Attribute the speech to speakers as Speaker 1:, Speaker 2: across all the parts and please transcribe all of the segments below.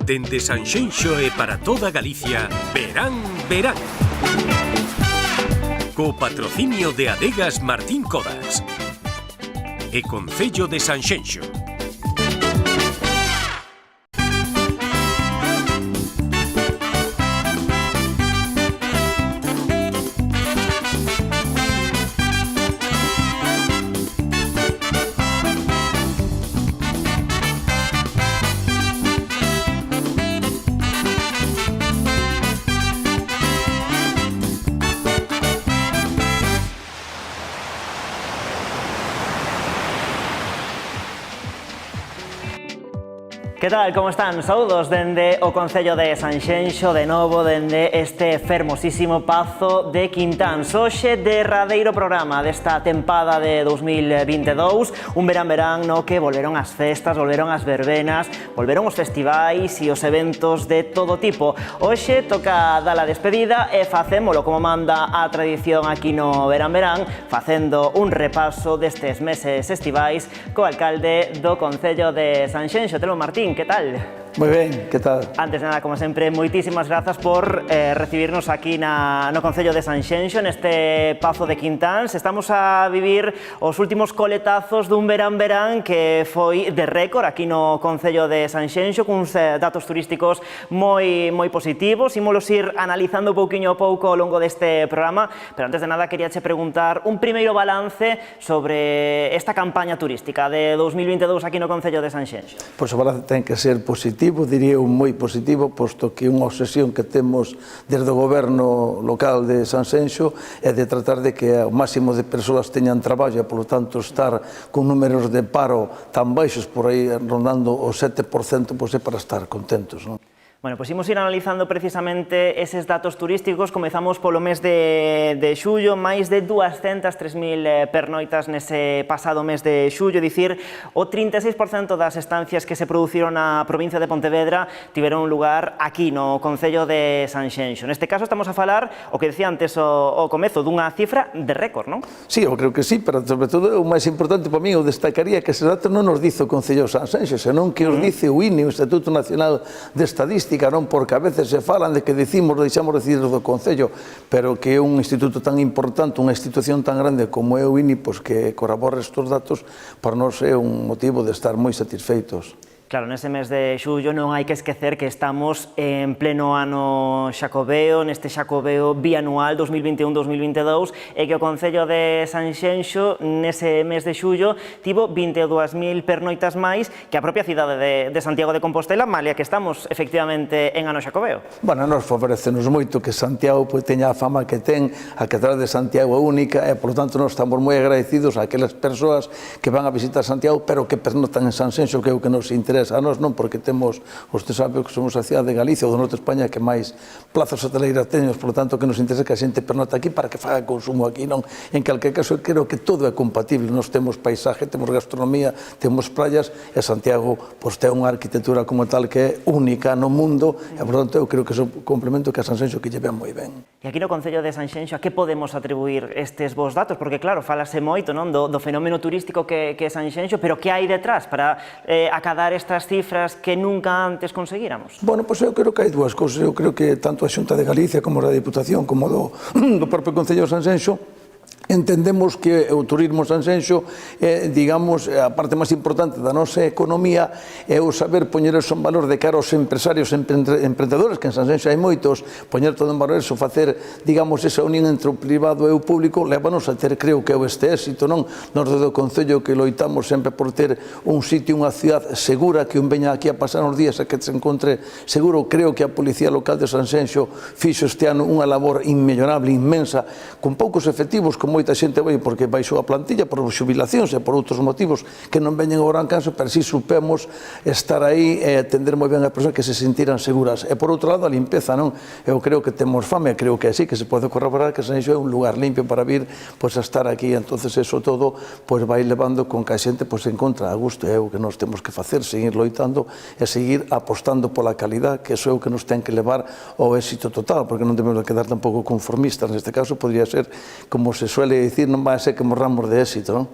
Speaker 1: Dende Sanxenxo e para toda Galicia, verán, verán. Co patrocinio de Adegas Martín Codas e Concello de Sanxenxo.
Speaker 2: Que tal, como están? Saúdos dende o Concello de Sanxenxo, de novo dende este fermosísimo Pazo de Quintáns. Hoxe, derradeiro programa desta tempada de 2022, un verán no que volveron as festas, volveron as verbenas, volveron os festivais e os eventos de todo tipo. Hoxe toca dar a despedida e facémolo como manda a tradición aquí no verán, facendo un repaso destes meses estivais co alcalde do Concello de Sanxenxo, Telmo Martín. ¿Qué tal?
Speaker 3: Moi ben, que tal?
Speaker 2: Antes de nada, como sempre, moitísimas grazas por recibirnos aquí no Concello de Sanxenxo, neste Pazo de Quintáns. Estamos a vivir os últimos coletazos dun verán que foi de récord aquí no Concello de Sanxenxo, cuns datos turísticos moi positivos. Ímolos ir analizando pouquiño a pouco ao longo deste programa, pero antes de nada quería che preguntar un primeiro balance sobre esta campaña turística de 2022 aquí no Concello de Sanxenxo.
Speaker 3: Pois o balance ten que ser positivo, diría un moi positivo, posto que unha obsesión que temos desde o goberno local de Sanxenxo é de tratar de que o máximo de persoas teñan traballo e, polo tanto, estar con números de paro tan baixos, por aí rondando o 7%, pois é para estar contentos, non?
Speaker 2: Bueno, pois imos ir analizando precisamente eses datos turísticos. Comezamos polo mes de xullo, máis de 203.000 pernoitas nese pasado mes de xullo, dicir, o 36% das estancias que se produciron na provincia de Pontevedra tiveron lugar aquí no Concello de Sanxenxo. Neste caso estamos a falar, o que decía antes o comezo, dunha cifra de récord, non?
Speaker 3: Sí, eu creo que sí, pero sobre todo o máis importante para mí, eu destacaría que ese dato non nos dice o Concello de Sanxenxo, senón que os dice o INE, o Instituto Nacional de Estadística, non, porque a veces se falan de que deixamos decir do Concello, pero que é un instituto tan importante, unha institución tan grande como é o INE, pois que corrobore estes datos, para nós é un motivo de estar moi satisfeitos.
Speaker 2: Claro, nese mes de xullo non hai que esquecer que estamos en pleno ano xacobeo, neste xacobeo bianual 2021-2022, e que o Concello de Sanxenxo nese mes de xullo tivo 22.000 pernoitas máis que a propia cidade de Santiago de Compostela, malia que estamos efectivamente en ano xacobeo.
Speaker 3: Bueno, nos favorecenos moito que Santiago teña a fama que ten, a catedral de Santiago é única, e, por tanto, nos estamos moi agradecidos a aquelas persoas que van a visitar Santiago, pero que pernotan en Sanxenxo, que é o que nos interesa. A nós non, porque temos, usted sabe que somos a cidade de Galicia ou do norte de España que máis plazas hoteleiras teños, por lo tanto que nos interesa que a xente pernota aquí para que faga consumo aquí, non? En calquer caso, creo que todo é compatible, nós temos paisaje, temos gastronomía, temos praias, e Santiago pois ten unha arquitectura como tal que é única no mundo, e por tanto eu creo que é un complemento que a Sanxenxo que lle ven moi ben.
Speaker 2: E aquí no Concello de Sanxenxo a que podemos atribuir estes vos datos? Porque claro, falase moito, non, do fenómeno turístico que é Sanxenxo, pero que hai detrás para acadar estas cifras que nunca antes conseguíramos?
Speaker 3: Bueno, pois eu creo que hai dúas cousas. Eu creo que tanto a Xunta de Galicia como a Diputación como do propio Concello de Sanxenxo entendemos que o turismo Sanxenxo é, digamos, a parte máis importante da nosa economía, é o saber poñer eso en valor de cara aos empresarios e emprendedores, que en Sanxenxo hai moitos, poñer todo en valor eso, facer, digamos, esa unión entre o privado e o público, levanos a ter, creo que é este éxito, non? Nos do Concello que loitamos sempre por ter un sitio, unha ciudad segura, que un veña aquí a pasar uns días a que se encontre seguro. Creo que a Policía Local de Sanxenxo fixo este ano unha labor inmellorable, inmensa, con poucos efectivos, como moita xente vai porque baixou a plantilla por xubilacións e por outros motivos que non veñen ao gran caso, pero si supemos estar aí e atender moi ben as persoas que se sentiran seguras. E por outro lado a limpeza, non? Eu creo que temos fame, creo que así, que se pode corroborar que Sanxenxo é un lugar limpio para vir pois a estar aquí, entonces eso todo pois vai levando con que a xente pois se encontra a gusto. É o que nós temos que facer, seguir loitando e seguir apostando pola calidad, que eso é o que nos ten que levar ao éxito total, porque non debemos quedar tampouco conformistas. Neste caso podría ser como se suele suele dicir, non vai a ser que morramos de éxito, non?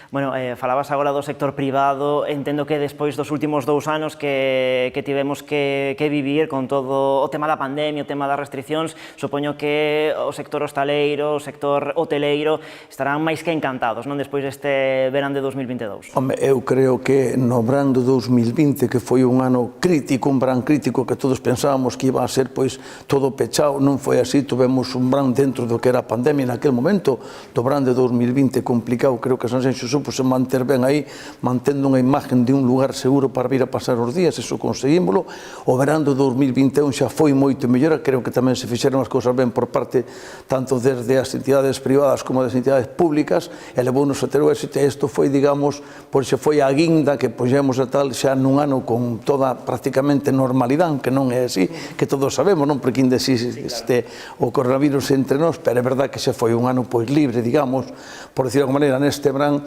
Speaker 2: Bueno, falabas agora do sector privado, entendo que despois dos últimos 2 anos que tivemos que vivir con todo o tema da pandemia, o tema das restriccións, supoño que o sector hostaleiro, o sector hoteleiro estarán máis que encantados, non, despois deste verán de 2022.
Speaker 3: Home, eu creo que no verán de 2020, que foi un ano crítico, un verán crítico que todos pensábamos que iba a ser pois todo pechado, non foi así, tuvemos un verán dentro do que era a pandemia naquel momento, do verán de 2020 complicado, creo que Sanxenxo supo se manter ben aí, mantendo unha imagen de un lugar seguro para vir a pasar os días, eso conseguímolo. O verán de 2021 xa foi moito mellor, creo que tamén se fixeron as cousas ben por parte tanto desde as entidades privadas como das entidades públicas, e levounos a ter o éxito, e isto foi, digamos, pois se foi a guinda que poñemos a tal xa nun ano con toda prácticamente normalidade, que non é así, que todos sabemos, non, porque ainda existe o coronavirus entre nós, pero é verdad que xa foi un ano pois libre, digamos, por decir de alguma maneira, neste verán,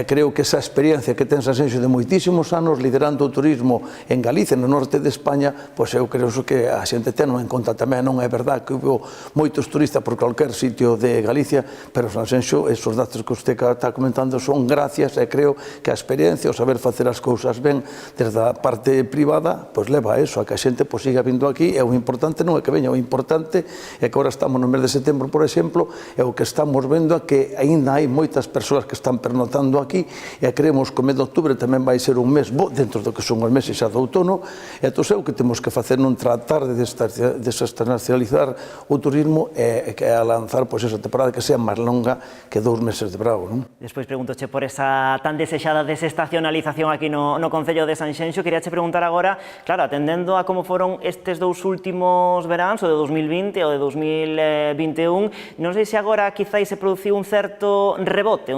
Speaker 3: creo que esa experiencia que ten Sanxenxo de moitísimos anos liderando o turismo en Galicia, no norte de España, pois eu creo que a xente ten en conta tamén, non é verdad que houve moitos turistas por calquer sitio de Galicia, pero Sanxenxo, esos datos que usted está comentando son gracias, e creo que a experiencia, o saber facer as cousas ben desde a parte privada, pois leva a eso, a que a xente pois siga vindo aquí, e o importante non é que veña, o importante é que agora estamos no mes de setembro, por exemplo, e o que estamos vendo é que aínda hai moitas persoas que están pernotando aquí, e creemos que o mes de outubro tamén vai ser un mes bo dentro do que son os meses xa do outono, e entón é o que temos que facer, non tratar de desestacionalizar o turismo e a lanzar pois esa temporada que sea máis longa que 2 meses de brao, non?
Speaker 2: Despois preguntoche por esa tan desexada desestacionalización aquí no Concello de Sanxenxo, queríache preguntar agora, claro, atendendo a como foron estes 2 últimos veráns, o de 2020 e o de 2021, non sei se agora quizáis se produciu un certo rebote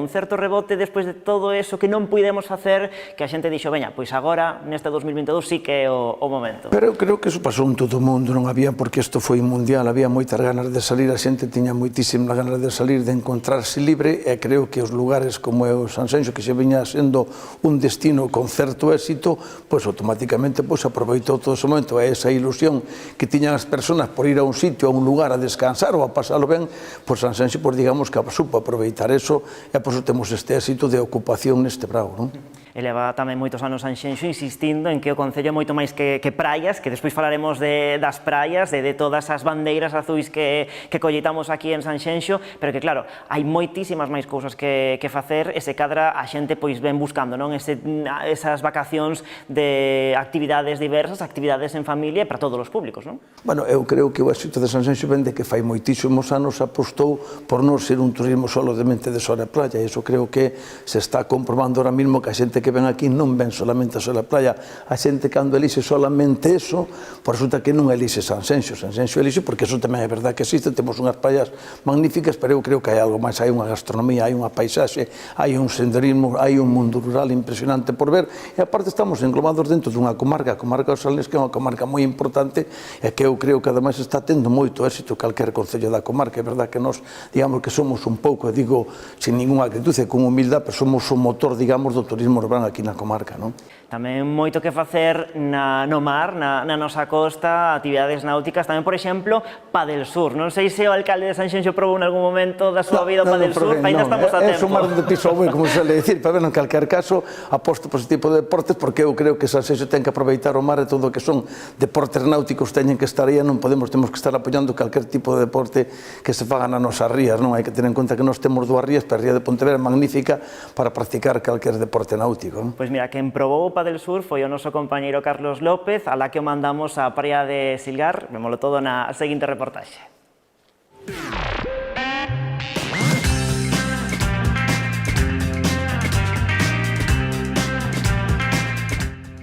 Speaker 2: despois de todo eso que non puidemos facer, que a xente dixo, veña, pois agora, neste 2022, sí que é o momento.
Speaker 3: Pero eu creo que eso pasou en todo o mundo, non había, porque isto foi mundial, había moitas ganas de salir, a xente tiña moitísimas ganas de salir, de encontrarse libre, e creo que os lugares como é o Sanxenxo, que se viña sendo un destino con certo éxito, pois automáticamente pois aproveitou todo ese momento, e esa ilusión que tiñan as persoas por ir a un sitio, a un lugar a descansar ou a pasalo ben, pois Sanxenxo, pois digamos que supo aproveitar eso, e pois temos este éxito de ocupación neste brao, non?
Speaker 2: E leva tamén moitos anos Sanxenxo insistindo en que o Concello é moito máis que praias, que despois falaremos das praias, de todas as bandeiras azuis que colleitamos aquí en Sanxenxo, pero que claro, hai moitísimas máis cousas que facer, e se cadra a xente pois ven buscando, non, esas vacacións de actividades diversas, actividades en familia para todos os públicos, non?
Speaker 3: Bueno, eu creo que o éxito de Sanxenxo vende que fai moitísimos anos apostou por non ser un turismo solamente de sol e playa, e iso creo que se está comprobando ahora mismo, que a xente que ven aquí non ven solamente a sol e playa, a xente cando elixe solamente eso, por resulta que non elixe Sanxenxo elixe porque eso tamén é verdad que existe, temos unhas praias magníficas, pero eu creo que hai algo máis, hai unha gastronomía, hai unha paisaxe, hai un senderismo, hai un mundo rural impresionante por ver, e aparte estamos englobados dentro dunha comarca, a comarca dos Salnés, que é unha comarca moi importante, e que eu creo que ademais está tendo moito éxito calquer concello da comarca, é verdad que nós, digamos que somos un pouco, digo, sin ninguna actitud, con humildade, pero somos o motor, digamos, do turismo urbano aquí na comarca, non?
Speaker 2: Tamén moito que facer no mar, na nosa costa, actividades náuticas, tamén, por exemplo, Padel Sur. Non sei se o alcalde de Sanxenxo probou en algún momento da súa vida o Padel Sur, ainda estamos a tempo. É o mar
Speaker 3: de piso como se suele dicir, pero en calquer caso aposto por ese tipo de deportes, porque eu creo que Sanxenxo ten que aproveitar o mar e todo o que son deportes náuticos teñen que estar aí, non temos que estar apoiando calquer tipo de deporte que se faga nas nosas rías, non? Hai que ter en conta que nós temos 2 rías, pero a ría de Pontevedra é magnífica para practicar calquer deporte náutico.
Speaker 2: Pois mira, quen probou o Padel Sur foi o noso compañeiro Carlos López, alá que o mandamos á praia de Silgar. Vémolo todo na seguinte reportaxe.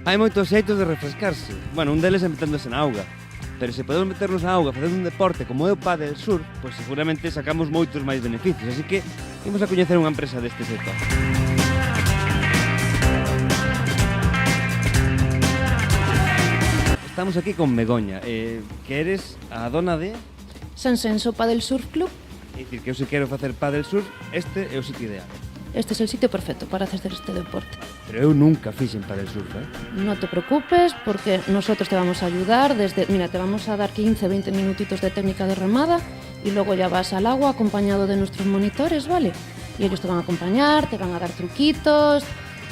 Speaker 4: Hai moitos xeitos de refrescarse. Bueno, un deles é meténdose na auga. Pero se podemos meternos na auga facendo un deporte como é o Padel Sur, pois seguramente sacamos moitos máis beneficios. Así que imos a coñecer unha empresa deste sector. Estamos aquí con Begoña, que eres a dona de...
Speaker 5: Sanxenxo Padel Surf Club.
Speaker 4: É dicir, que eu se quero facer Padel Surf, este é o sitio ideal.
Speaker 5: este es el sitio perfecto para hacer este deporte.
Speaker 4: Pero eu nunca fixen para el surf,
Speaker 5: No te preocupes porque nosotros te vamos a ayudar mira, te vamos a dar 15-20 minutitos de técnica de remada y luego ya vas al agua acompañado de nuestros monitores, ¿vale? Y ellos te van a acompañar, te van a dar truquitos,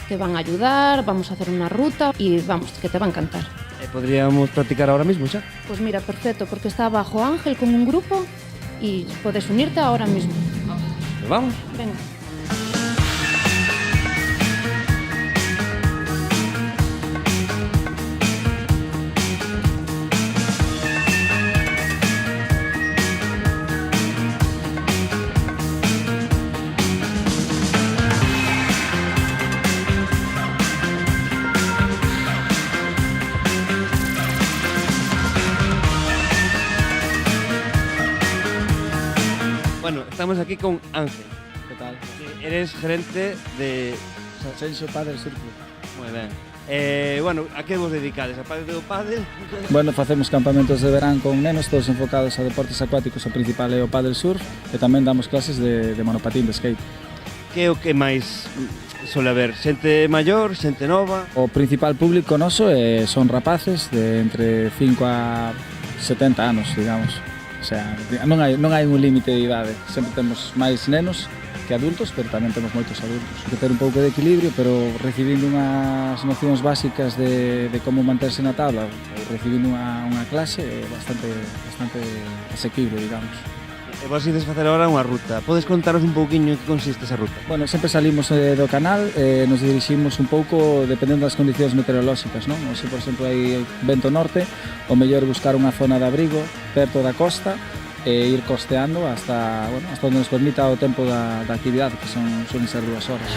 Speaker 5: te van a ayudar, vamos a hacer una ruta y vamos, que te va a encantar.
Speaker 4: Podríamos practicar ahora mismo xa?
Speaker 5: Pues mira, perfecto, porque está abajo Ángel con un grupo y puedes unirte ahora mismo.
Speaker 4: Pues vamos.
Speaker 5: Venga.
Speaker 4: Bueno, estamos aquí con Ángel,
Speaker 6: ¿Qué tal?
Speaker 4: que eres gerente de...
Speaker 6: Sanxenxo Padel Surf Club.
Speaker 4: Moi ben. Bueno, a que vos dedicades? A parte do pádel?
Speaker 6: Bueno, facemos campamentos de verán con nenos, todos enfocados a deportes acuáticos, o principal é o Padel Surf, e tamén damos clases de monopatín, de skate.
Speaker 4: Que é o que máis suele haber? Xente maior, xente nova?
Speaker 6: O principal público noso son rapaces de entre 5 a 70 anos, digamos. O sea, non hai un límite de idade, sempre temos máis nenos que adultos, pero tamén temos moitos adultos. Hay que ter un pouco de equilibrio, pero recibindo unhas nocións básicas de como manterse na tabla ou recibindo unha clase é bastante asequible, digamos.
Speaker 4: E vos ides facer agora unha ruta. Podes contaros un pouquiño que consiste esa ruta?
Speaker 6: Bueno, sempre salimos do canal e nos diriximos un pouco dependendo das condicións meteorolóxicas, non? Se, por exemplo, hai vento norte, o mellor buscar unha zona de abrigo perto da costa e ir costeando hasta onde nos permita o tempo da actividade, que suelen ser 2 horas.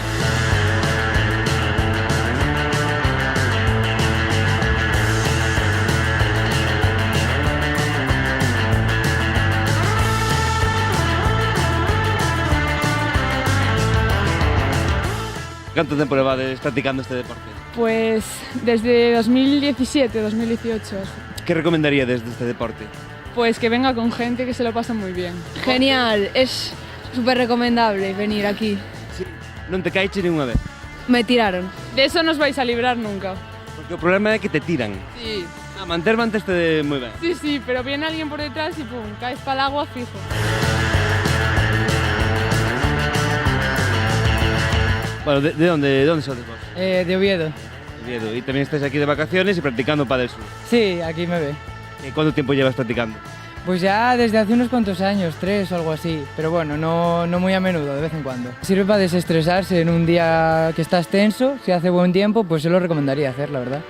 Speaker 4: Canto tempo levades practicando este deporte?
Speaker 7: Pues desde 2017, 2018.
Speaker 4: Que recomendaríades deste deporte?
Speaker 7: Pues que venga con gente que se lo pasa muy bien.
Speaker 8: Genial, es súper recomendable venir aquí.
Speaker 4: Sí. Non te caiche ninguna vez?
Speaker 8: Me tiraron.
Speaker 7: De eso no os vais a librar nunca.
Speaker 4: Porque o problema é que te tiran.
Speaker 7: Sí,
Speaker 4: Manteste moi ben.
Speaker 7: sí, pero viene alguien por detrás y pum, caes para el agua fijo.
Speaker 4: Bueno, de onde sodes vos?
Speaker 9: De Oviedo.
Speaker 4: Oviedo. E tamén estáis aquí de vacaciones e practicando pádel surf.
Speaker 9: Sí, aquí me ve.
Speaker 4: E cuánto tiempo llevas practicando?
Speaker 9: Pues ya desde hace unos cuantos años, 3 o algo así, pero bueno, no muy a menudo, de vez en cuando. Sirve para desestresarse en un día que estás tenso, si hace buen tiempo, pues se lo recomendaría hacer, la verdad.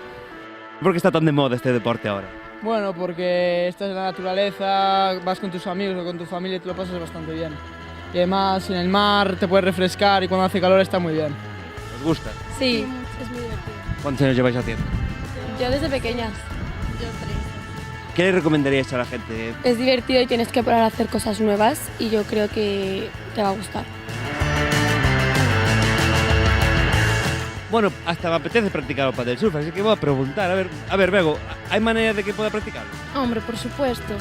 Speaker 4: ¿Por qué está tan de moda este deporte ahora?
Speaker 10: Bueno, porque estás en la naturaleza, vas con tus amigos o con tu familia y te lo pasas bastante bien. Y además en el mar te puedes refrescar y cuando hace calor está muy bien.
Speaker 4: ¿Os gusta?
Speaker 8: Sí,
Speaker 7: Es muy divertido.
Speaker 4: ¿Cuántos años lleváis haciendo?
Speaker 8: yo desde pequeña.
Speaker 4: ¿Qué le recomendaríais a la gente?
Speaker 8: Es divertido y tienes que probar a hacer cosas nuevas y yo creo que te va a gustar.
Speaker 4: Bueno, hasta me apetece practicar o pádel surf, así que voy a preguntar. A ver, Bego, ¿hay manera de que pueda practicarlo?
Speaker 5: Hombre, por supuesto.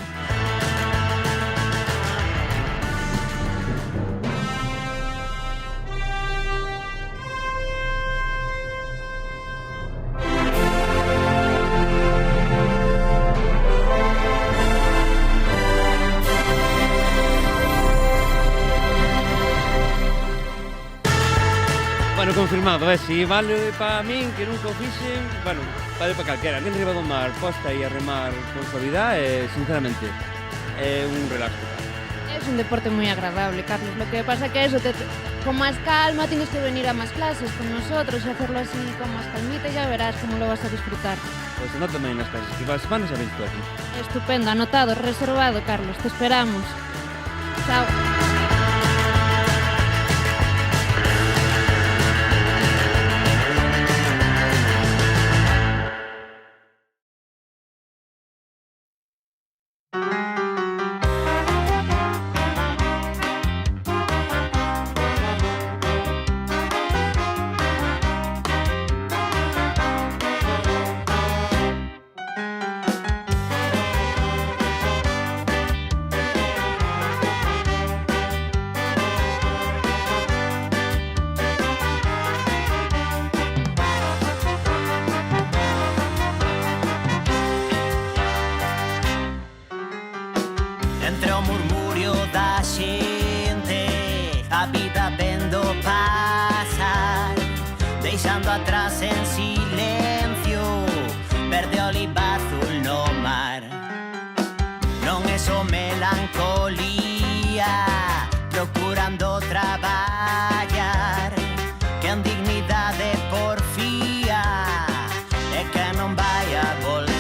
Speaker 4: Bueno, confirmado, si vale para min, que nunca o fixen, bueno, vale para calquera. Alguén riba do mar, posta e a remar con suavidade, sinceramente, é un relax total.
Speaker 5: Es un deporte muy agradable, Carlos. Lo que pasa que eso, con más calma tienes que venir a más clases con nosotros y hacerlo así con más calmita y ya verás cómo lo vas a disfrutar.
Speaker 4: Pois anótame aí nas clases, que vas semanas a vens tú aquí.
Speaker 5: Estupendo, anotado, reservado, Carlos. Te esperamos. Chao.
Speaker 11: xente, a vida vendo pasar, deixando atrás en silencio, verde oliva azul no mar. Non é só melancolía, procurando traballar, que en dignidade porfía, e que non vai a voltar.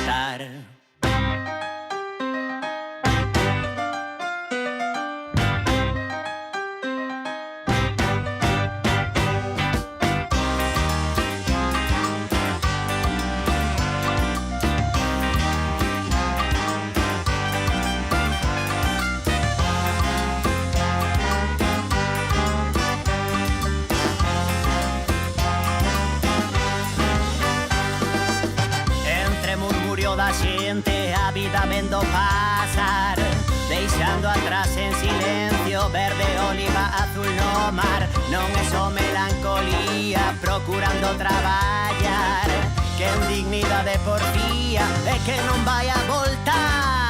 Speaker 11: Da xente, a vida vendo pasar, deixando atrás en silencio, verde oliva azul no mar. Non é só melancolía, procurando traballar, que en dignidade porfía, e que non vai a voltar.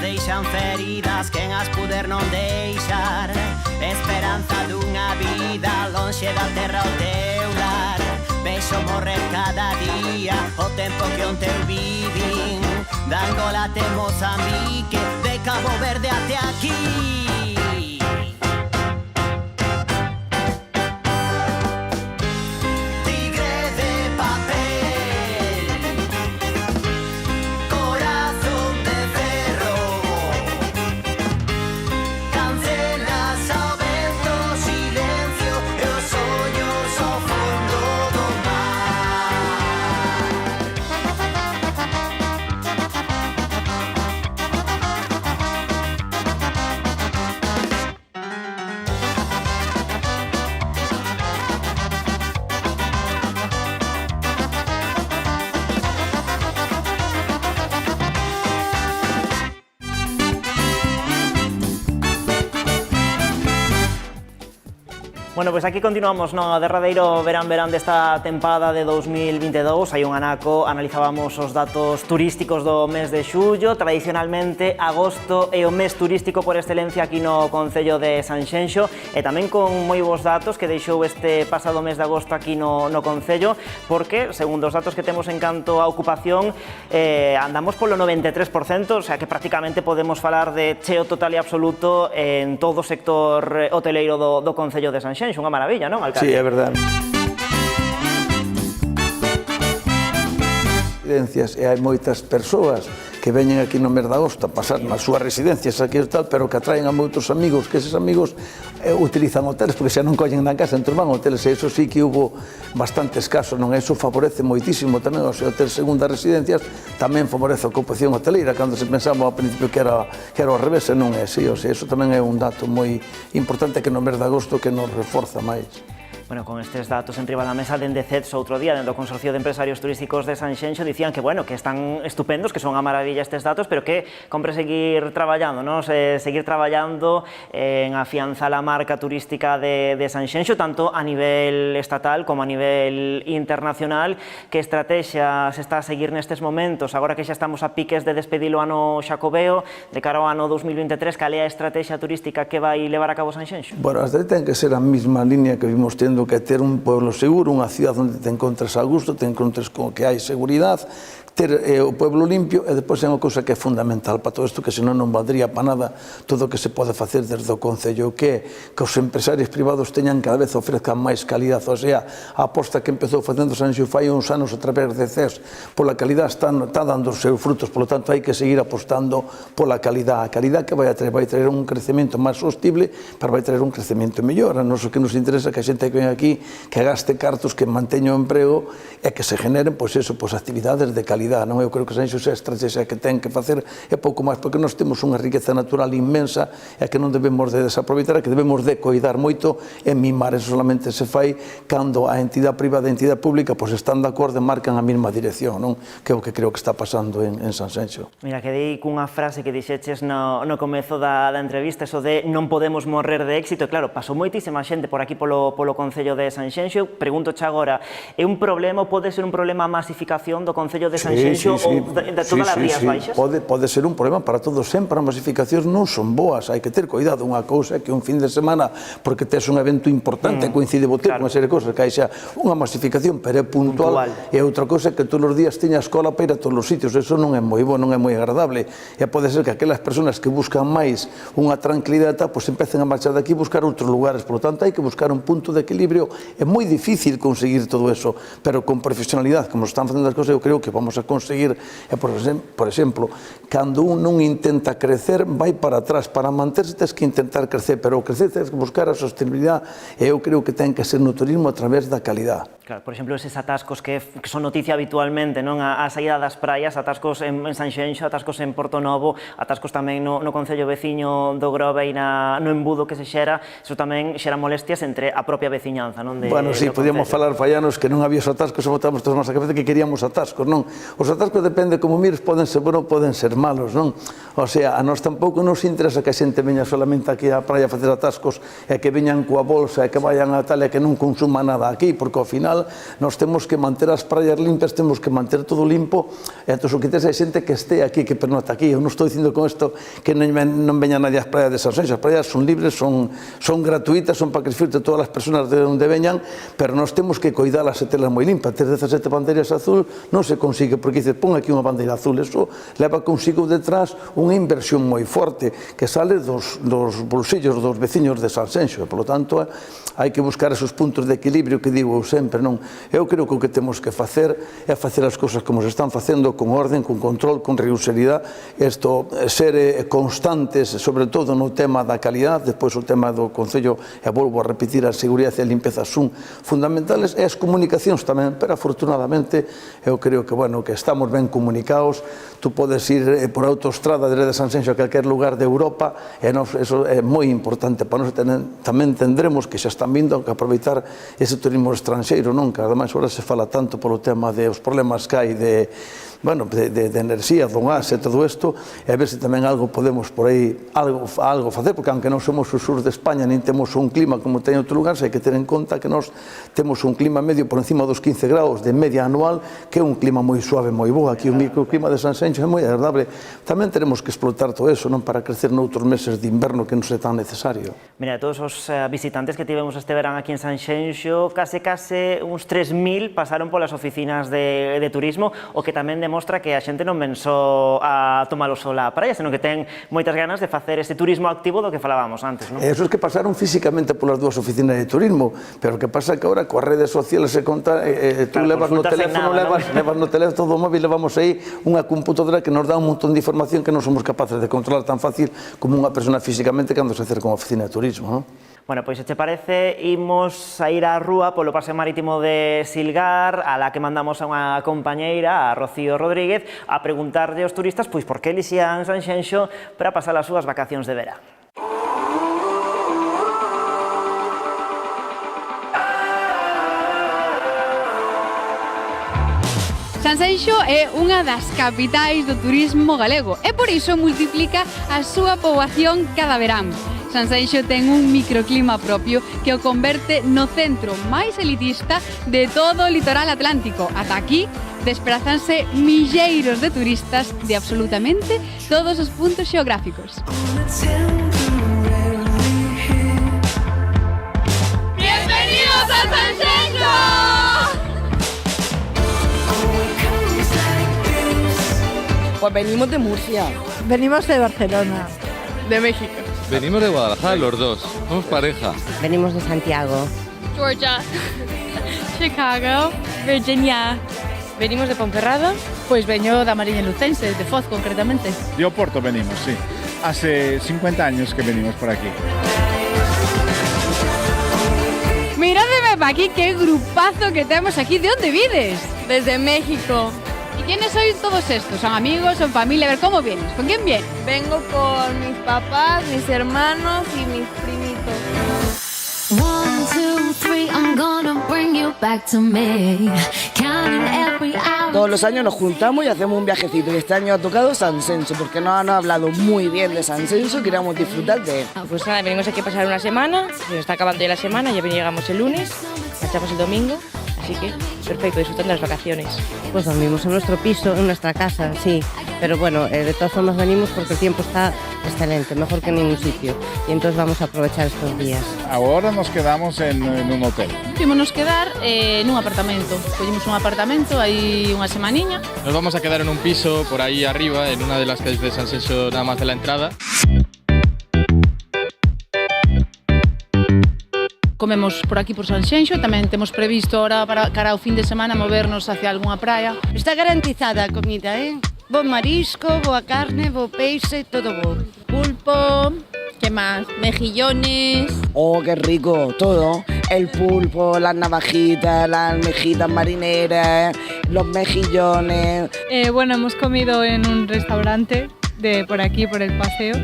Speaker 11: Deixan feridas quen as puder non deixar, esperanza dunha vida lonxe da terra o teu lar. Vexo morrer cada día o tempo que onte eu vivín, da Angola até Mozambique, de Cabo Verde até aquí.
Speaker 2: Bueno, pois aquí continuamos no derradeiro verán desta tempada de 2022. Hai un anaco, analizábamos os datos turísticos do mes de xullo. Tradicionalmente, agosto é o mes turístico por excelencia aquí no concello de Sanxenxo, e tamén con moi bons datos que deixou este pasado mes de agosto aquí no concello, porque, segundo os datos que temos en canto a ocupación, andamos polo 93%, o sea que prácticamente podemos falar de cheo total e absoluto en todo o sector hoteleiro do concello de Sanxenxo. Unha maravilla, non, alcalde?
Speaker 3: Sí, é verdade. E hai moitas persoas que veñen aquí no mes de agosto a pasar nas súas residencias aquí e tal, pero que atraen a moitos amigos, que eses amigos utilizan hoteles, porque xa non collen na casa, entón van a hoteles, e iso sí que hubo bastantes casos, non? Iso favorece moitísimo tamén os hoteles segundas residencias, tamén favorece a ocupación hoteleira, cando se pensaba ao principio que era ao revés, e non é así, o sea, iso tamén é un dato moi importante que no mes de agosto que nos reforza máis.
Speaker 2: Bueno, con estes datos en riba da mesa, dende CEDS outro día, dentro do Consorcio de Empresarios Turísticos de Sanxenxo, dicían que, bueno, que están estupendos, que son a maravilla estes datos, pero que compre seguir traballando, non? Seguir traballando en afianzar a marca turística de Sanxenxo, tanto a nivel estatal como a nivel internacional. Que estrategia se está a seguir nestes momentos, agora que xa estamos a piques de despedir o ano xacobeo, de cara ao ano 2023, cal é a estrategia turística que vai levar a cabo Sanxenxo?
Speaker 3: Bueno, a estrategia ten que ser a mesma línea que vimos tendo, que é ter un pueblo seguro, unha cidade onde te encontres a gusto, te encontres con que hai seguridade, ter o pueblo limpio e depois é unha cousa que é fundamental para todo isto, que senón non valdría para nada todo o que se pode facer desde o Concello, que é que os empresarios privados teñan cada vez ofrezcan máis calidad, o sea, a aposta que empezou facendo Sanxenxo fai uns anos a través de CES pola calidad está dando os seus frutos, polo tanto hai que seguir apostando pola calidad, a calidad que vai traer un crecemento máis sostible, pero vai traer un crecemento mellor. A nos o que nos interesa que a xente que ven aquí que gaste cartos, que manteña o emprego e que se generen, pois eso, pois actividades de calidad. Non? Eu creo que Sanxenxo é a estrategia que ten que facer é pouco máis, porque nós temos unha riqueza natural inmensa e que non debemos de desaproveitar, que debemos de coidar moito e mimar. Eso solamente se fai cando a entidade privada e a entidade pública pois están de acordo e marcan a mesma dirección, non? Que é o que creo que está pasando en Sanxenxo.
Speaker 2: Mira, que dei cunha frase que dixeches no comezo da entrevista, eso de non podemos morrer de éxito, e claro, pasou moitísima xente por aquí polo Concello de Sanxenxo. Pregúntoche agora, é un problema ou pode ser un problema a masificación do Concello de Sanxenxo ou de todas as Rías Baixas?
Speaker 3: Pode ser un problema para todos sempre. As masificacións non son boas, hai que ter cuidado. Unha cousa é que un fin de semana, porque tes un evento importante, coincide bote con unha serie de cousas, que hai xa unha masificación, pero é puntual, e outra cousa é que todos os días teña a escola para ir a todos os sitios. Eso non é moi bo, non é moi agradable, e pode ser que aquelas persoas que buscan máis unha tranquilidade, pois empecen a marchar daqui e buscar outros lugares. Por lo tanto, hai que buscar un punto de equilibrio. É moi difícil conseguir todo eso, pero con profesionalidade, como están facendo as cousas, eu creo que vamos a conseguir. Por exemplo, cando un non intenta crecer, vai para atrás. Para manterse tens que intentar crecer, pero o crecer tens que buscar a sostenibilidade, e eu creo que ten que ser no turismo a través da calidad.
Speaker 2: Claro, por exemplo, eses atascos que son noticia habitualmente, non? A saída das praias, atascos en Sanxenxo, atascos en Portonovo, atascos tamén no Concello veciño do Grove e no embudo que se xera, eso tamén xera molestias entre a propia veciñanza, non?
Speaker 3: Bueno, si, podíamos falar fallanos que non había os atascos e botamos todos máis a cabeza que queríamos atascos, non? Os atascos depende como mires, poden ser buenos, poden ser malos, non? O sea, a nós tampouco nos interesa que a xente veña solamente aquí á praia a facer atascos e que veñan coa bolsa e que vayan a tal e que non consuma nada aquí, porque ao final nós temos que manter as praias limpas, temos que manter todo limpo, e entón o que tes é xente que este aquí, que pernota aquí. Eu non estou dicindo con isto que non veña nadie ás praias de Sanxenxo. As praias son libres, son gratuitas, son para que disfruten todas as persoas de onde veñan, pero nós temos que coidalas e telas moi limpas. Ter 17 bandeiras azul non se consigue, porque dices, pon aquí unha bandeira azul, eso leva consigo detrás unha inversión moi forte que sale dos bolsillos dos veciños de Sanxenxo, e, por lo tanto, hai que buscar esos puntos de equilibrio que digo eu sempre, non? Eu creo que o que temos que facer é facer as cousas como se están facendo, con orden, con control, con rigurosidade, ser constantes, sobre todo no tema da calidad, despois o tema do Concello, e volvo a repetir, a seguridade e a limpeza son fundamentales, e as comunicacións tamén, pero afortunadamente eu creo que, bueno, que estamos ben comunicados. Tú podes ir por autoestrada desde Sanxenxo a calquer lugar de Europa, e eso é moi importante para nós. Tamén tendremos que xa están vindo a aproveitar ese turismo estranxeiro, non? Que ademais agora se fala tanto polo tema dos problemas que hai de enerxía, do gas e todo isto, e a ver se tamén algo podemos por aí algo facer, porque aunque non somos o sur de España, nin temos un clima como ten outro lugar, hai que ter en conta que nós temos un clima medio por encima dos 15 graus de media anual, que é un clima moi suave, moi bo. Aquí o microclima de Sanxenxo é moi agradable. Tamén teremos que explotar todo eso, non, para crecer noutros meses de inverno que non é tan necesario.
Speaker 2: Mira, todos os visitantes que tivemos este verán aquí en Sanxenxo, case uns 3.000 pasaron polas oficinas de turismo, o que tamén demostra que a xente non ven só a tomar o sol á praia, senón que ten moitas ganas de facer ese turismo activo do que falábamos antes, non?
Speaker 3: Esos que pasaron físicamente polas dúas oficinas de turismo, pero o que pasa é que agora coas redes sociales se conta, tú levas no teléfono, levas no teléfono do móvil, levamos aí unha computadora que nos dá un montón de información que non somos capaces de controlar tan fácil como unha persona físicamente cando se acerca a unha oficina de turismo, non?
Speaker 2: Bueno, pois se te parece, imos a ir á rúa polo paseo marítimo de Silgar, a la que mandamos a unha compañeira, a Rocío Rodríguez, a preguntarlle aos turistas pois por que elixían Sanxenxo para pasar as súas vacacións de verán.
Speaker 12: Sanxenxo é unha das capitais do turismo galego e por iso multiplica a súa poboación cada verán. Sanxenxo ten un microclima propio que o converte no centro máis elitista de todo o litoral atlántico. Ata aquí desplázanse milleiros de turistas de absolutamente todos os puntos xeográficos.
Speaker 13: ¡Bienvenidos a Sanxenxo!
Speaker 10: Pues venimos de Murcia.
Speaker 14: Venimos de Barcelona.
Speaker 7: De México.
Speaker 15: Venimos de Guadalajara los dos, somos pareja.
Speaker 16: Venimos de Santiago.
Speaker 7: Georgia. Chicago. Virginia.
Speaker 17: Venimos de Ponferrada.
Speaker 14: Pues veño da Mariña Lucense, de Foz concretamente.
Speaker 18: De Oporto venimos, sí. Hace 50 años que venimos por aquí.
Speaker 12: Miradme para aquí, qué grupazo que tenemos aquí. ¿De dónde vienes?
Speaker 7: Desde México.
Speaker 12: ¿Y quiénes sois todos estos? ¿Son amigos, son familia? A ver, ¿cómo vienes? ¿Con quién vienes?
Speaker 7: Vengo con mis papás, mis hermanos y mis primitos.
Speaker 13: 1, 2, 3, I'm gonna bring you back to me. Counting every hour.
Speaker 10: Todos los años nos juntamos y hacemos un viajecito. Y este año ha tocado San Senso, porque nos han hablado muy bien de San Senso, queríamos disfrutar de él.
Speaker 17: Pues nada, venimos aquí a pasar una semana, se nos está acabando ya la semana, ya llegamos el lunes, marchamos el domingo, así que perfecto, disfrutando las vacaciones.
Speaker 16: Pues dormimos en nuestro piso, en nuestra casa, sí. Pero bueno, de todas formas venimos porque el tiempo está excelente, mejor que en ningún sitio. Y entonces vamos a aprovechar estos días.
Speaker 18: Ahora nos quedamos en un hotel.
Speaker 14: Ímonos quedar nun apartamento. Collemos un apartamento aí unha semaniña.
Speaker 15: Nos vamos a quedar en un piso por ahí arriba, en una de las calles de San Senso, nada más de la entrada.
Speaker 14: Comemos por aquí por Sanxenxo, tamén temos previsto ahora para cara ao fin de semana movernos hacia algunha praia.
Speaker 19: Está garantizada a comida, Bo marisco, boa carne, bo peixe, todo bo.
Speaker 14: Pulpo, ¿qué más? Mejillones.
Speaker 10: Oh, qué rico, todo. El pulpo, las navajitas, las almejitas marineras, los mejillones.
Speaker 7: Bueno, hemos comido en un restaurante de por aquí, por el paseo.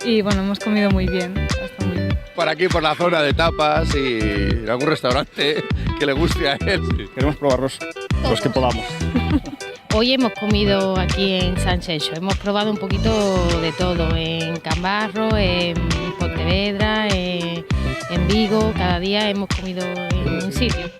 Speaker 7: Y bueno, hemos comido muy bien. Está muy bien.
Speaker 15: Por aquí, por la zona de tapas y en algún restaurante que le guste a él.
Speaker 18: Queremos probarlos los que podamos.
Speaker 17: Hoy hemos comido aquí en Sanxenxo, hemos probado un poquito de todo, en Cambarro, en Pontevedra, en Vigo, cada día hemos comido en un sitio.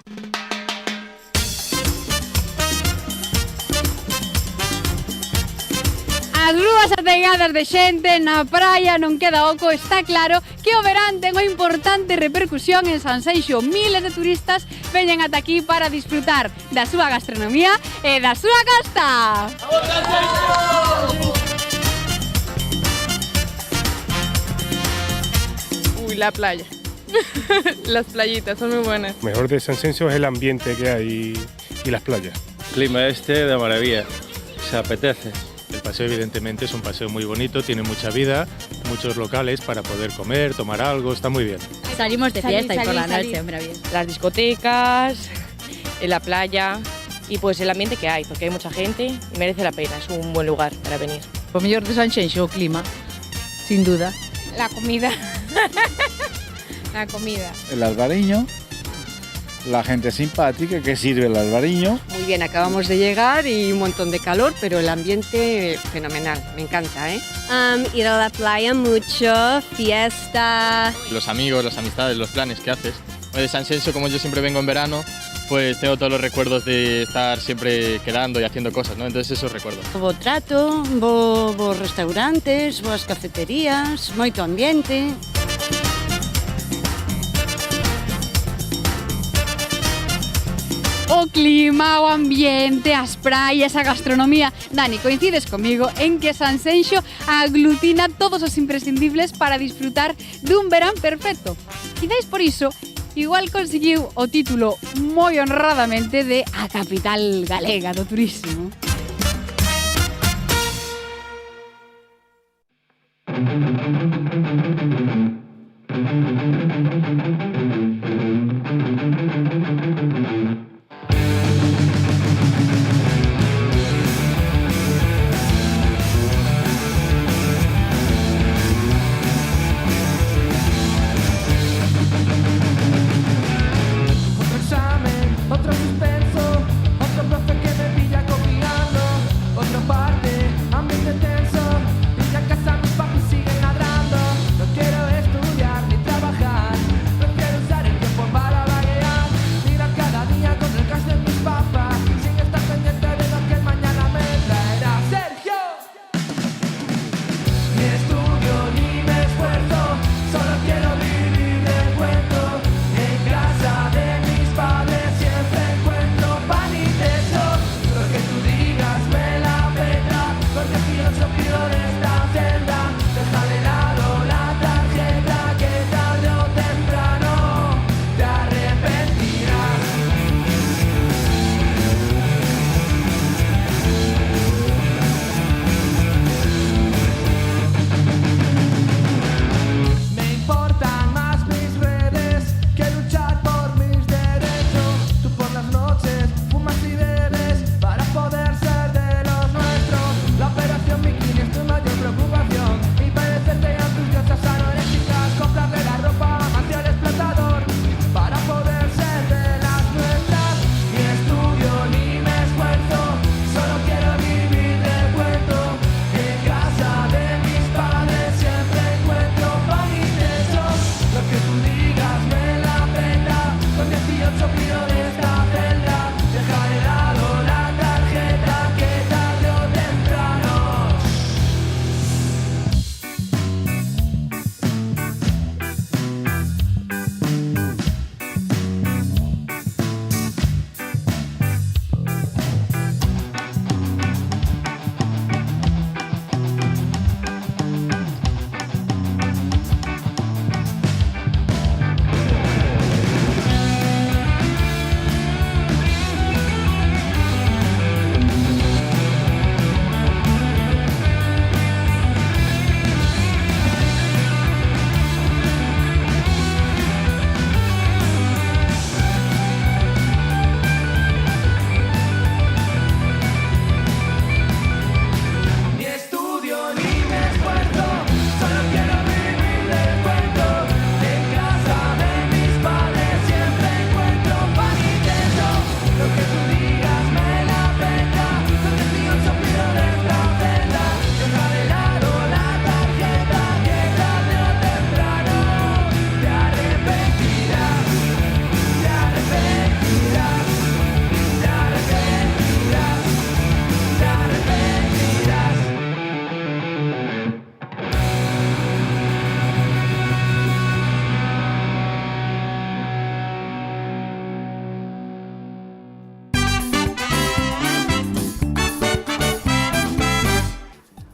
Speaker 12: As rúas ategadas de xente, na praia non queda oco, está claro que o verán ten unha importante repercusión en Sanxenxo. Miles de turistas veñen ata aquí para disfrutar da súa gastronomía e da súa costa.
Speaker 7: Uy, la playa. Las playitas son muy buenas.
Speaker 20: Lo mejor de San Senso es el ambiente que hay y las playas.
Speaker 15: Clima de maravilla, se apetece.
Speaker 20: El paseo evidentemente es un paseo muy bonito, tiene mucha vida, muchos locales para poder comer, tomar algo, está muy bien.
Speaker 17: Salimos de fiesta y por la noche, hombre, bien. Las discotecas, en la playa y pues el ambiente que hay, porque hay mucha gente y merece la pena, es un buen lugar para venir.
Speaker 14: O mellor de Sanxenxo, o clima, sin duda.
Speaker 7: La comida. La comida.
Speaker 18: El albariño, la gente simpática que sirve el albariño.
Speaker 19: Muy bien, acabamos de llegar y un montón de calor, pero el ambiente fenomenal, me encanta, Ir a la playa mucho, fiesta.
Speaker 15: Los amigos, las amistades, los planes que haces. De San Senso, como yo siempre vengo en verano, pues tengo todos los recuerdos de estar siempre quedando y haciendo cosas, ¿no? Entonces esos recuerdos.
Speaker 19: Bo trato, bo restaurantes, boas cafeterías, moito ambiente.
Speaker 12: O clima, o ambiente, as praias, a gastronomía. Dani, coincides comigo en que Sanxenxo aglutina todos os imprescindibles para disfrutar dun verán perfecto. Quizáis por iso, igual conseguiu o título moi honradamente de a capital galega do turismo.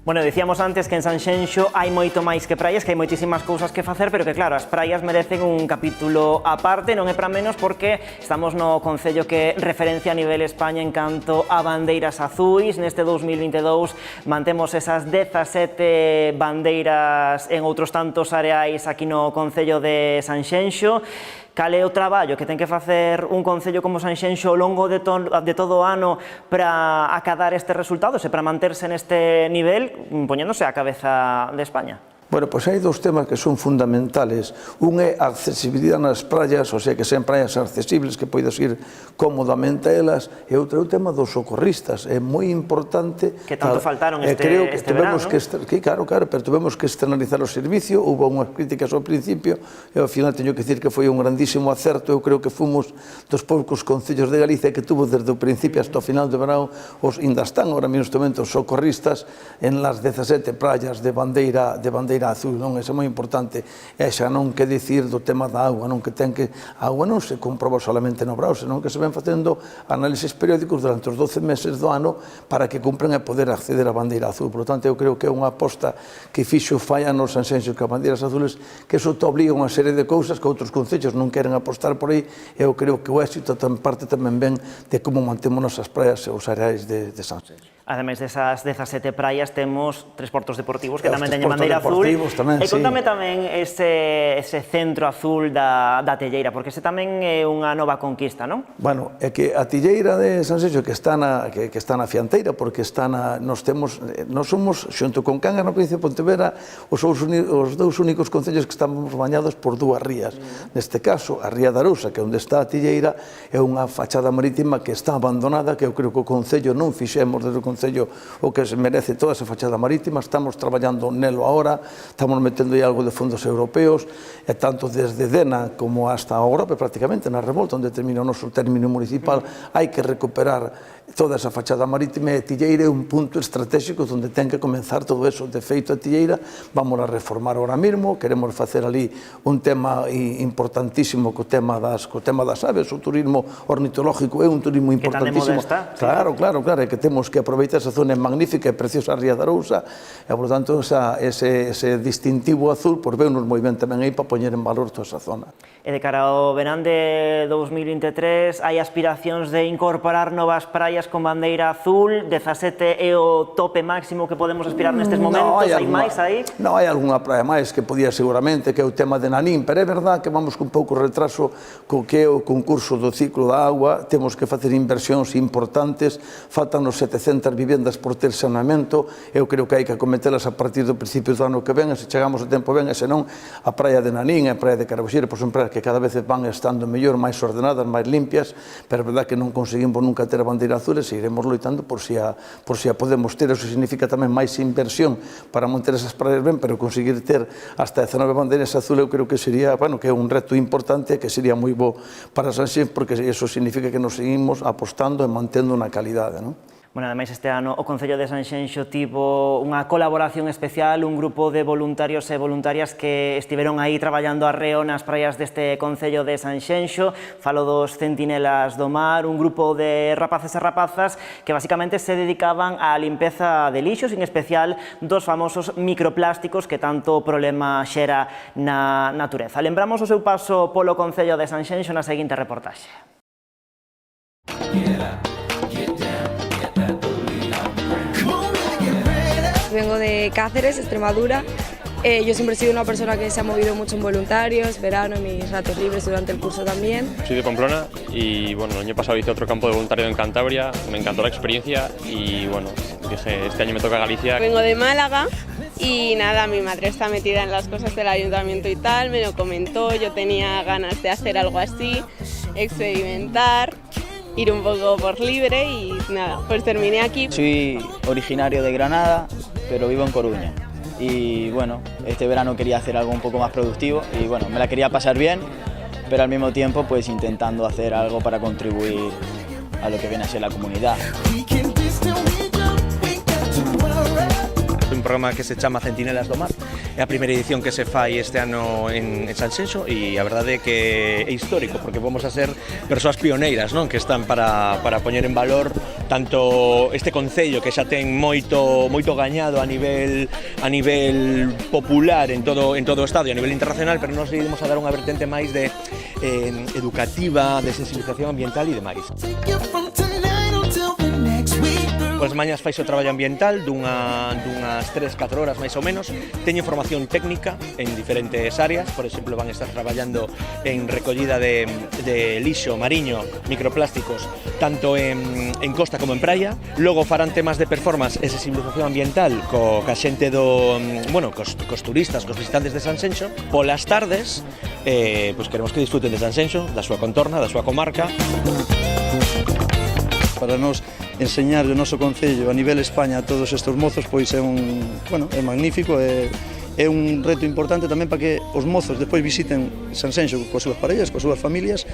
Speaker 2: Bueno, dicíamos antes que en Sanxenxo hai moito máis que praias, que hai moitísimas cousas que facer, pero que claro, as praias merecen un capítulo aparte, non é para menos porque estamos no concello que referencia a nivel España en canto a bandeiras azuis. Neste 2022 mantemos esas 17 bandeiras en outros tantos areais aquí no concello de Sanxenxo. Cal é o traballo que ten que facer un concello como Sanxenxo ao longo de todo o ano para acadar estes resultados e para manterse neste nivel, poñéndose á cabeza de España?
Speaker 3: Bueno, pois hai dous temas que son fundamentales. Un é a accesibilidade nas praias, o sea, que sean praias accesibles, que poidas ir cómodamente a elas, e outro é o tema dos socorristas. É moi importante...
Speaker 2: Que tanto faltaron este verano, non?
Speaker 3: Claro, pero tuvemos que externalizar o servicio, houve unhas críticas ao principio, e ao final teño que dicir que foi un grandísimo acerto. Eu creo que fomos dos poucos concellos de Galicia que tuvo desde o principio hasta o final do verano, ainda están ahora mesmo os socorristas en las 17 praias de bandeira azul, non? Eso é moi importante. E xa non que dicir do tema da agua, non? Que ten que... A agua non se comproba solamente no Brao, senón que se ven facendo análisis periódicos durante os 12 meses do ano para que cumpran e poder acceder á bandeira azul. Por lo tanto, eu creo que é unha aposta que fixo falla nos Sanxenxo que as bandeiras azules, que eso te obliga a unha serie de cousas que outros concellos non queren apostar por aí. Eu creo que o éxito parte tamén ven de como mantemos nosas praias e os areais de Sanxenxo.
Speaker 2: Ademais desas 17 praias temos 3 portos deportivos que tamén teñen bandeira azul. E contame tamén ese centro azul da Telleira, porque ese tamén é unha nova conquista, non?
Speaker 3: Bueno, é que a Telleira de Sanxenxo que está na Fianteira, porque nós somos, xunto con Cangas na provincia de Pontevedra, os dous únicos concellos que estamos bañados por dúas rías. Neste caso, a ría da Arousa, que é onde está a Telleira, é unha fachada marítima que está abandonada, que eu creo que o concello non fixemos desde o concello o que se merece toda esa fachada marítima. Estamos traballando nelo ahora, estamos metendo aí algo de fondos europeos, e tanto desde Dena como hasta agora, prácticamente na Revolta, onde termina o noso término municipal, hai que recuperar toda esa fachada marítima, e Telleira é un punto estratégico onde ten que comenzar todo eso. De feito, a Telleira vamos a reformar ahora mesmo, queremos facer ali un tema importantísimo co tema das aves. O turismo ornitológico é un turismo importantísimo.
Speaker 2: Que tan de moda está.
Speaker 3: Claro, é que temos que aproveitar esa zona magnífica e preciosa ría da Arousa, e, por tanto, ese distintivo azul, por vernos moi ben tamén aí para poñer en valor toda esa zona.
Speaker 2: E de cara ao verán de 2023, hai aspiracións de incorporar novas praias con bandeira azul. 17 é o tope máximo que podemos aspirar nestes momentos? Hai máis aí?
Speaker 3: Non, hai algunha praia máis que podía seguramente, que é o tema de Nanín, pero é verdad que vamos con pouco retraso co que é o concurso do ciclo da agua. Temos que facer inversións importantes, faltan os 700 vivendas por ter saneamento. Eu creo que hai que acometelas a partir do principio do ano que ven, e se chegamos a tempo ben, e senón a praia de Nanín e a praia de Carabuxeira, pois son praias que cada vez van estando mellor, máis ordenadas, máis limpias, pero é verdad que non conseguimos nunca ter a bandeira azul, e seguiremos loitando por si a podemos ter. Eso significa tamén máis inversión para manter esas praias ben, pero conseguir ter hasta 19 bandeiras azul, eu creo que sería, bueno, que é un reto importante, que sería moi bo para Sanxenxo, porque eso significa que nos seguimos apostando e mantendo unha calidade, non?
Speaker 2: Bueno, ademais este ano o Concello de Sanxenxo tivo unha colaboración especial, un grupo de voluntarios e voluntarias que estiveron aí traballando arreo nas praias deste Concello de Sanxenxo. Falo dos Centinelas do Mar, un grupo de rapaces e rapazas que basicamente se dedicaban á limpeza de lixos, en especial dos famosos microplásticos que tanto problema xera na natureza. Lembramos o seu paso polo Concello de Sanxenxo na seguinte reportaxe.
Speaker 21: Vengo de Cáceres, Extremadura. Yo siempre he sido una persona que se ha movido mucho en voluntarios, verano, en mis ratos libres durante el curso también.
Speaker 22: Soy de Pamplona y bueno, el año pasado hice otro campo de voluntariado en Cantabria, me encantó la experiencia y bueno, dije, este año me toca Galicia.
Speaker 23: Vengo de Málaga y nada, mi madre está metida en las cosas del ayuntamiento y tal, me lo comentó, yo tenía ganas de hacer algo así, experimentar, ir un poco por libre y nada, pues terminé aquí.
Speaker 24: Soy originario de Granada, pero vivo en Coruña. Y bueno, este verano quería hacer algo un poco más productivo y bueno, me la quería pasar bien, pero al mismo tiempo pues intentando hacer algo para contribuir a lo que viene a ser la comunidad.
Speaker 25: Un programa que se chama Centinelas do Mar, é a primeira edición que se fai este ano en Sanxenxo e a verdade é que é histórico porque vamos a ser persoas pioneiras, non? Que están para poñer en valor tanto este concello que xa ten moito gañado a nivel popular en todo o Estado e a nivel internacional, pero nós íamos a dar unha vertente máis de educativa, de sensibilización ambiental e demais. Pois mañas faise o traballo ambiental dunhas 3-4 horas máis ou menos. Teño formación técnica en diferentes áreas, por exemplo, van a estar traballando en recollida de lixo mariño, microplásticos, tanto en costa como en praia. Logo farán temas de performance e sensibilización ambiental ca xente cos turistas, cos visitantes de Sanxenxo. Polas tardes, pois queremos que disfruten de Sanxenxo, da súa contorna, da súa comarca.
Speaker 1: Para nós enseñar o noso concello a nivel España a todos estes mozos pois é magnífico, é un reto importante tamén para que os mozos despois visiten Sanxenxo coas súas parellas, coas súas familias.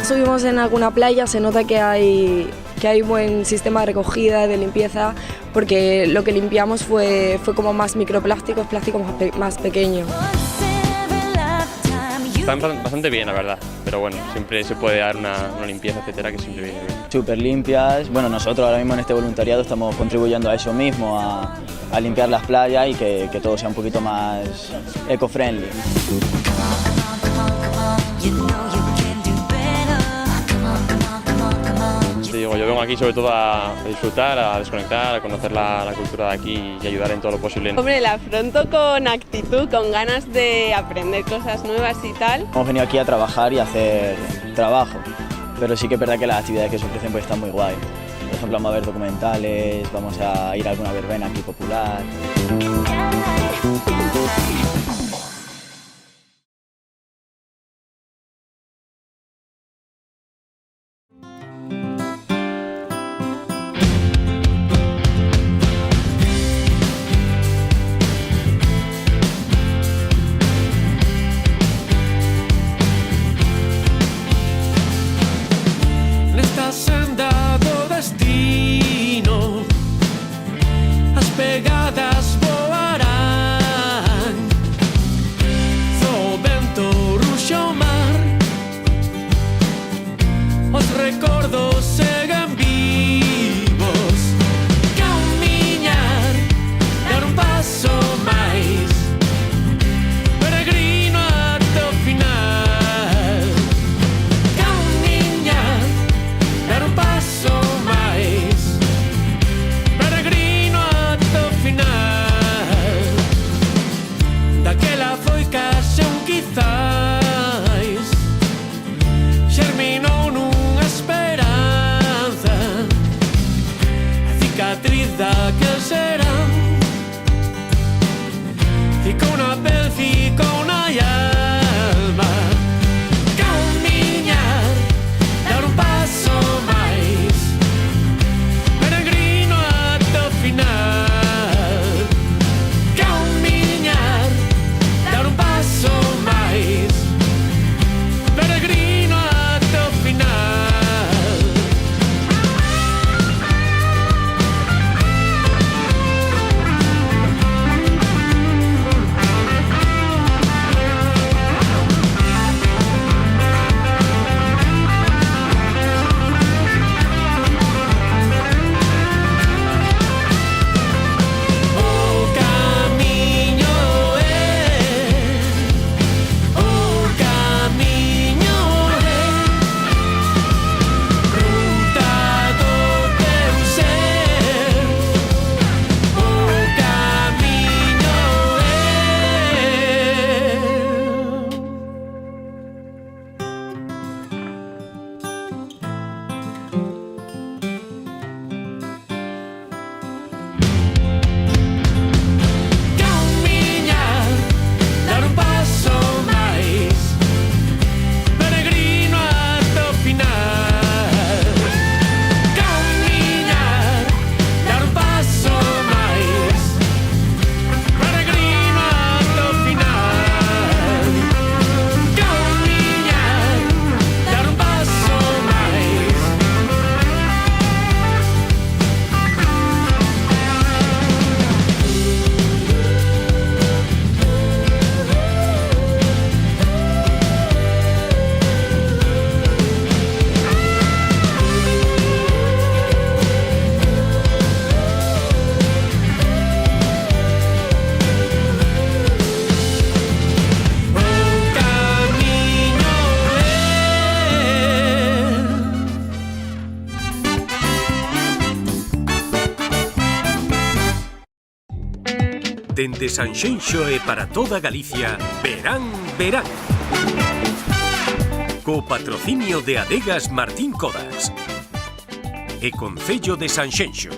Speaker 21: Subimos en alguna playa, se nota que hay buen sistema de recogida, de limpieza, porque lo que limpiamos fue como más microplásticos, plásticos más pequeños.
Speaker 22: Están bastante bien, la verdad, pero bueno, siempre se puede dar una limpieza, etcétera, que siempre viene bien.
Speaker 24: Súper limpias. Bueno, nosotros ahora mismo en este voluntariado estamos contribuyendo a eso mismo, a limpiar las playas y que todo sea un poquito más eco-friendly.
Speaker 22: Digo, yo vengo aquí sobre todo a disfrutar, a desconectar, a conocer la cultura de aquí y ayudar en todo lo posible.
Speaker 23: Hombre, la afronto con actitud, con ganas de aprender cosas nuevas y tal.
Speaker 24: Hemos venido aquí a trabajar y a hacer trabajo, pero sí que es verdad que las actividades que se ofrecen pues están muy guay. Por ejemplo, vamos a ver documentales, vamos a ir a alguna verbena aquí popular.
Speaker 4: Dende Sanxenxo e para toda Galicia, Verán, Verán. Co patrocinio de Adegas Martín Codas e Concello de Sanxenxo.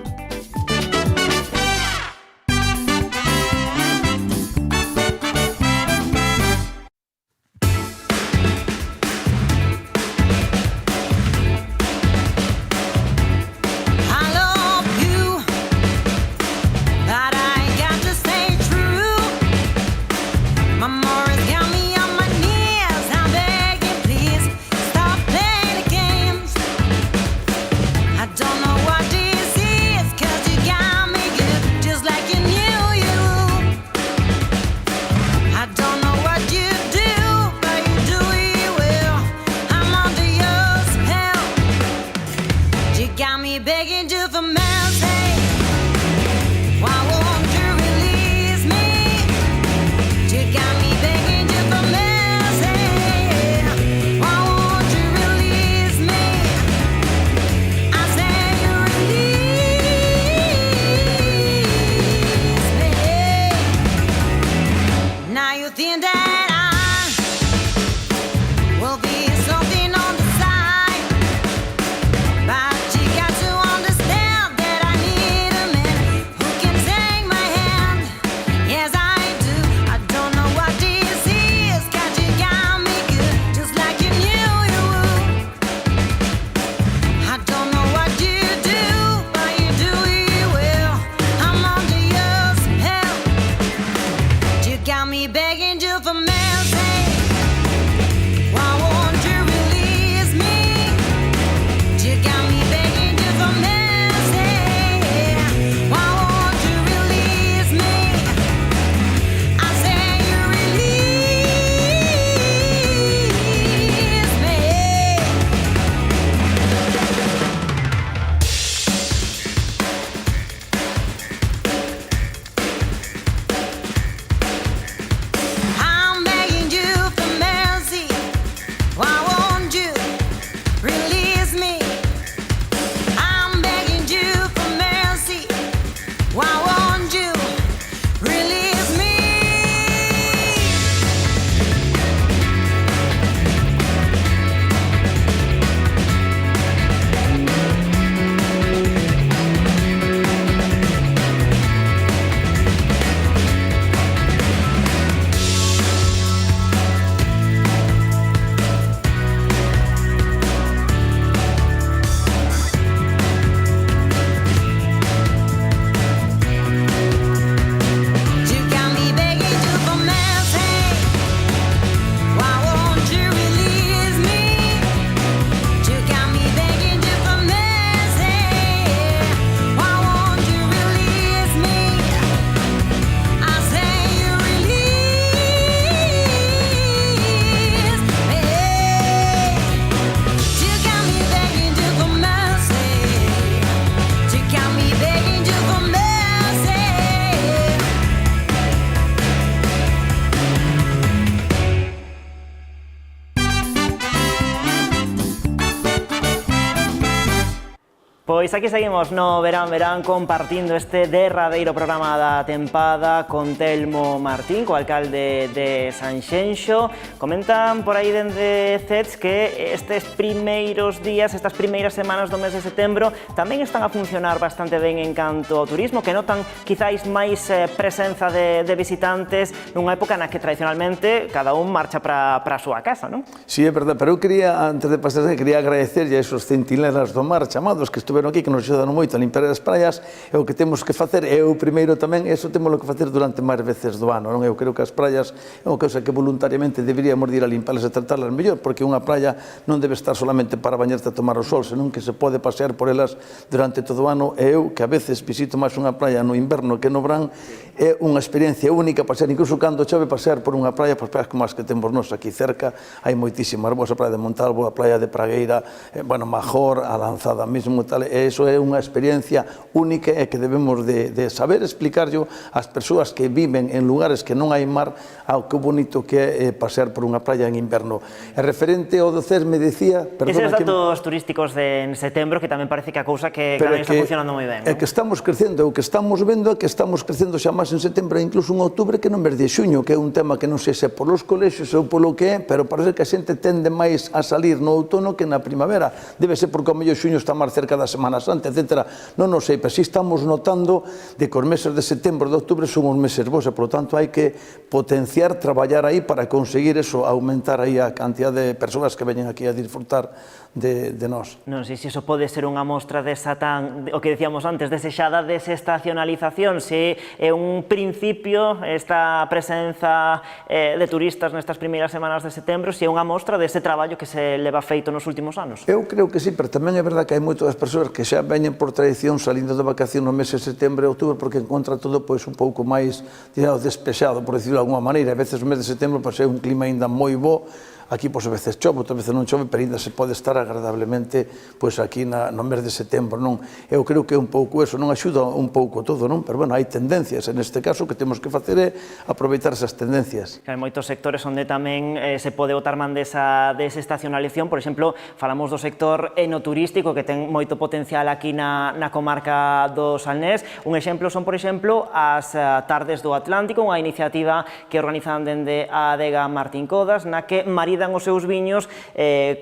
Speaker 2: Pois aquí seguimos no Verán Verán compartindo este derradeiro programa da tempada con Telmo Martín, co alcalde de Sanxenxo. Comentan por aí dende CETS que estes primeiros días, estas primeiras semanas do mes de setembro tamén están a funcionar bastante ben en canto ao turismo, que notan quizáis máis presenza de visitantes nunha época na que tradicionalmente cada un marcha para a súa casa, non?
Speaker 3: Sí, é verdade, pero eu quería, antes de pasar, quería agradecerlle a esos centinelas do mar chamados que estuveron aquí, que nos axudaron moito a limpiar as praias, e o que temos que facer, e eu primeiro tamén, eso temos que facer durante máis veces do ano, non? Eu creo que as praias é unha cousa que voluntariamente deberíamos ir a limparlas e tratarlas mellor, porque unha praia non debe estar solamente para bañarte a tomar o sol, senón que se pode pasear por elas durante todo o ano, e eu, que a veces visito máis unha praia no inverno que no verán, é unha experiencia única pasear, incluso cando chove, pasear por unha praia, por praias como as que temos nós aquí cerca, hai moitísimas boas, a praia de Montalvo, a praia de Pragueira, bueno, Major, a Lanzada mesmo, tal, é Iso é unha experiencia única e que debemos de saber explicarlo ás persoas que viven en lugares que non hai mar ao que bonito que é pasear por unha praia en inverno. E referente ao do CES me decía...
Speaker 2: Eses datos turísticos en setembro que tamén parece que a cousa que cada vez está funcionando moi ben.
Speaker 3: É que estamos crecendo, o que estamos vendo é que estamos crecendo xa máis en setembro e incluso en outubro que non mes de xuño, que é un tema que non sei se é polos colexios ou polo que é, pero parece que a xente tende máis a salir no outono que na primavera. Debe ser porque ao mellor xuño está máis cerca da Semana Santa, etc. Non o sei, pero si estamos notando de que os meses de setembro e de outubro son os meses bons e, por lo tanto, hai que potenciar, traballar aí para conseguir eso, aumentar aí a cantidad de persoas que veñen aquí a disfrutar de nós.
Speaker 2: Non sei se iso pode ser unha mostra desa tan, o que decíamos antes, desexada desestacionalización, se é un principio esta presenza de turistas nestas primeiras semanas de setembro, se é unha mostra dese traballo que se leva feito nos últimos anos.
Speaker 3: Eu creo que sí, pero tamén é verdade que hai moitas persoas que xa veñen por tradición salindo de vacación no mes de setembro e outubro porque encontra todo pois un pouco máis despexado, por decirlo de alguma maneira. A veces o mes de setembro pois é un clima ainda moi bo. Aquí, pois, a veces chove, outras veces non chove, pero ainda se pode estar agradablemente pois, aquí no mes de setembro, non? Eu creo que é un pouco eso, non axuda un pouco todo, non? Pero, bueno, hai tendencias, en este caso, que temos que facer é aproveitar esas tendencias.
Speaker 2: Hai moitos sectores onde tamén se pode botar man desa desestacionalización, por exemplo, falamos do sector enoturístico, que ten moito potencial aquí na comarca do Salnés. Un exemplo son, por exemplo, as Tardes do Atlántico, unha iniciativa que organizan dende a adega Martín Codas, na que maridan os seus viños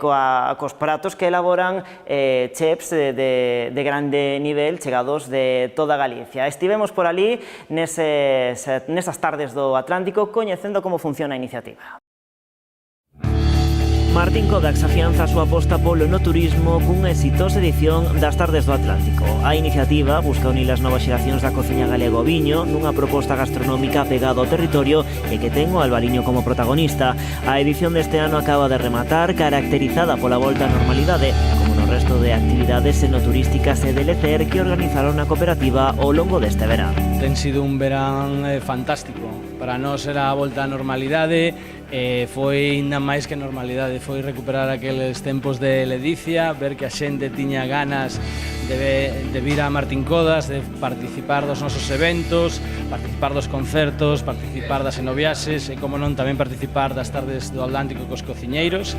Speaker 2: cos pratos que elaboran chefs de grande nivel chegados de toda Galicia. Estivemos por ali nesas Tardes do Atlántico coñecendo como funciona a iniciativa. Martín Codax afianza a súa aposta polo enoturismo cunha exitosa edición das Tardes do Atlántico. A iniciativa busca unir as novas xeracións da cociña galega ao viño nunha proposta gastronómica pegada ao territorio e que ten o albariño como protagonista. A edición deste ano acaba de rematar, caracterizada pola volta á normalidade, como no resto de actividades enoturísticas e de lecer que organizaron a cooperativa ao longo deste verán.
Speaker 5: Ten sido un verán fantástico. Para nós era a volta á normalidade, foi ainda máis que normalidade, foi recuperar aqueles tempos de ledicia, ver que a xente tiña ganas de vir a Martín Codas, de participar dos nosos eventos, participar dos concertos, participar das enoviaxes e, como non, tamén participar das Tardes do Atlántico cos cociñeiros.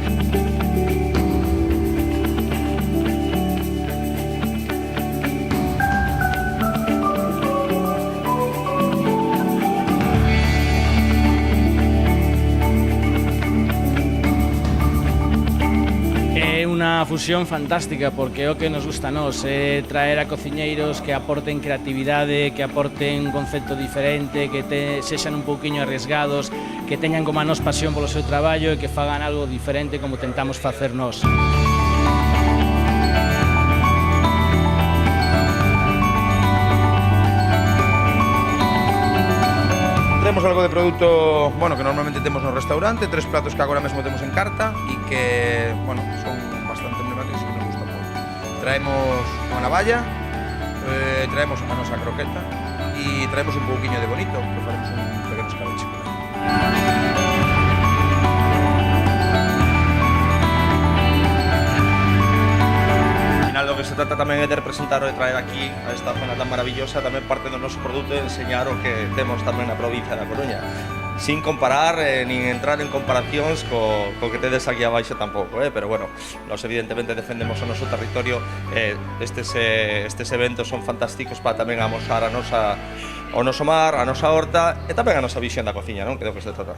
Speaker 5: Unha fusión fantástica porque é o que nos gusta a nós, é traer a cociñeiros que aporten creatividade, que aporten un concepto diferente, que sexan un pouquiño arriesgados, que teñan como a nós pasión polo seu traballo e que fagan algo diferente como tentamos facer nós.
Speaker 6: Temos algo de produto, bueno, que normalmente temos no restaurante, 3 platos que agora mesmo temos en carta e que, bueno, son bastante emblemáticos e que nos gustan moito. Traemos unha navalla, traemos a nosa croqueta e traemos un pouquiño de bonito, que faremos un pequeno escabeche. Do que se trata tamén é de representar e traer aquí a esta zona tan maravillosa tamén parte do noso produto e enseñar o que temos tamén na provincia da Coruña sin comparar, nin entrar en comparacións co que tedes aquí abaixo tampouco, pero bueno, nos evidentemente defendemos o noso territorio, estes eventos son fantásticos para tamén amosar o noso mar, a nosa horta e tamén a nosa visión da cociña, non? Que é o que se trata.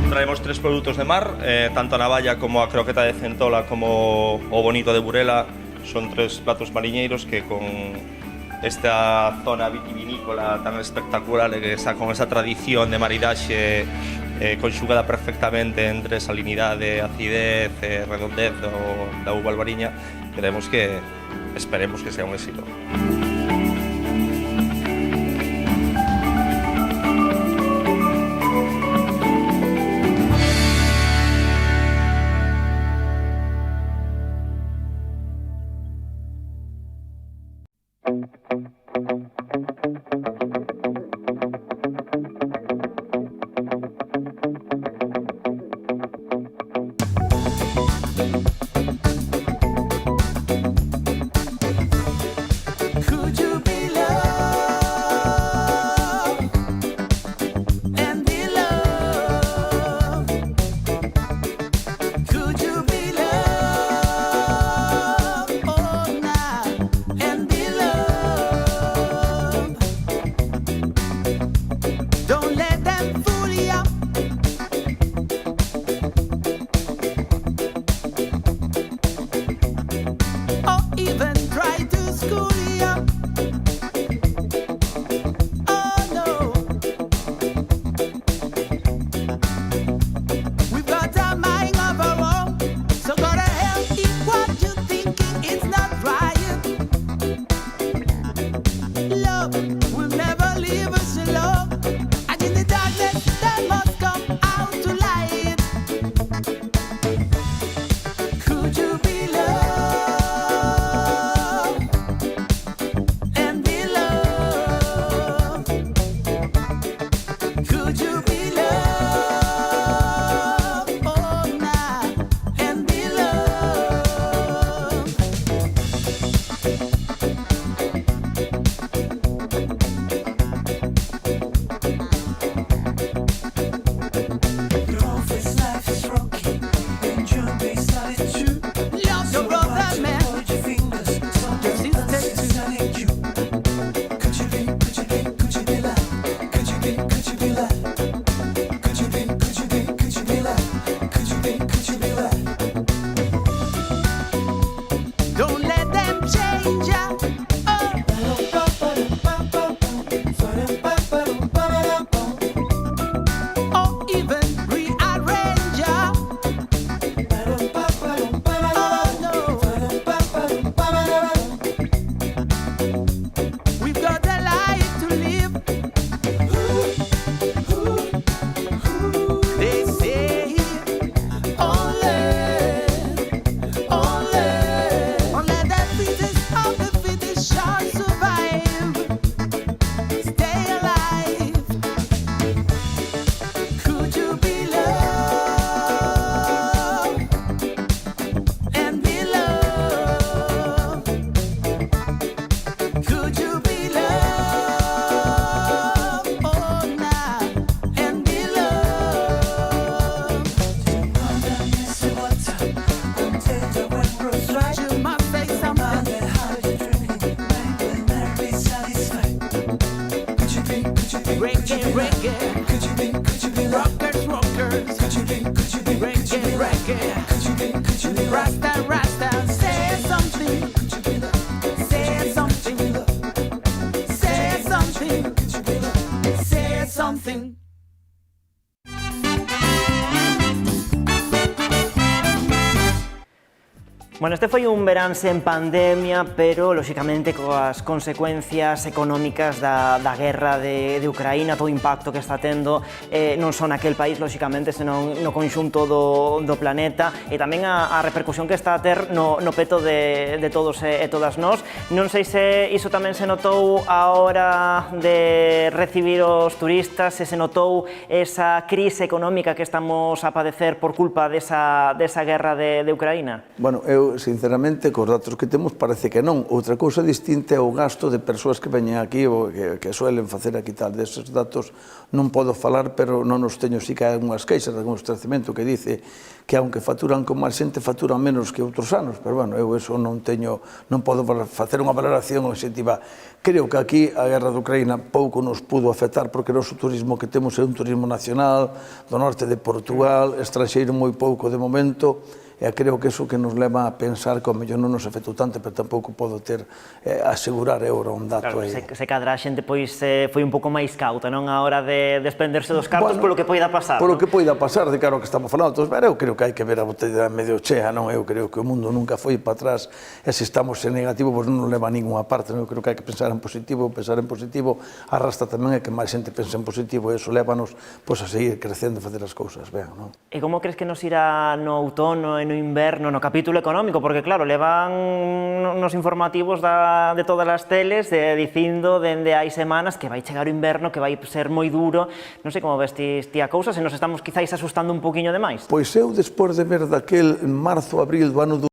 Speaker 6: Traemos 3 produtos de mar, tanto a navalla como a croqueta de centola como o bonito de Burela. Son 3 platos mariñeiros que con esta zona vitivinícola tan espectacular e con esa tradición de maridaxe conxugada perfectamente entre salinidade, acidez, redondez da uva albariña, esperemos que sea un éxito.
Speaker 8: Rasta, Rasta, say something. Say something. Say something. Say something.
Speaker 2: Bueno, este foi un verán sen pandemia, pero, lóxicamente, coas consecuencias económicas da guerra de Ucraína, todo o impacto que está tendo non só naquel país, lóxicamente, senón no conxunto do planeta, e tamén a repercusión que está a ter no peto de todos e todas nós. Non sei se iso tamén se notou a hora de recibir os turistas, se se notou esa crise económica que estamos a padecer por culpa desa guerra de Ucraína.
Speaker 3: Bueno, eu sinceramente, cos datos que temos, parece que non. Outra cousa distinta é o gasto de persoas que veñen aquí ou que suelen facer aquí tal. Deses datos non podo falar, pero non os teño, si que hai unhas queixas de algún establecemento que dice que aunque facturan con máis xente, facturan menos que outros anos, pero bueno, eu eso non teño, non podo facer unha valoración obxectiva. Creo que aquí a guerra de Ucraína pouco nos pudo afectar, porque o noso turismo que temos é un turismo nacional, do norte de Portugal, estranxeiro moi pouco de momento, e creo que iso que nos leva a pensar que ao mellor non nos afectou tanto, pero tampouco podo ter asegurar euro un dato aí.
Speaker 2: Se cadra a xente pois foi un pouco máis cauta, non, a hora de desprenderse dos cartos polo que poida pasar.
Speaker 3: Polo que poida pasar, de claro que estamos falando, pero eu creo que hai que ver a botella medio chea, non? Eu creo que o mundo nunca foi para atrás, e se estamos en negativo, pois non nos leva a ninguna parte, non? Eu creo que hai que pensar en positivo, arrastra tamén é que máis xente pense en positivo, e iso lévanos pois a seguir crecendo e facer as cousas, ben, non?
Speaker 2: E como crees que nos irá no outono e no inverno, no capítulo económico? Porque claro, levan nos informativos de todas as teles dicindo dende hai semanas que vai chegar o inverno, que vai ser moi duro. Non sei como ves ti a cousa, se nos estamos quizáis asustando un poquinho demais.
Speaker 3: Pois eu, despois de ver daquel marzo, abril do ano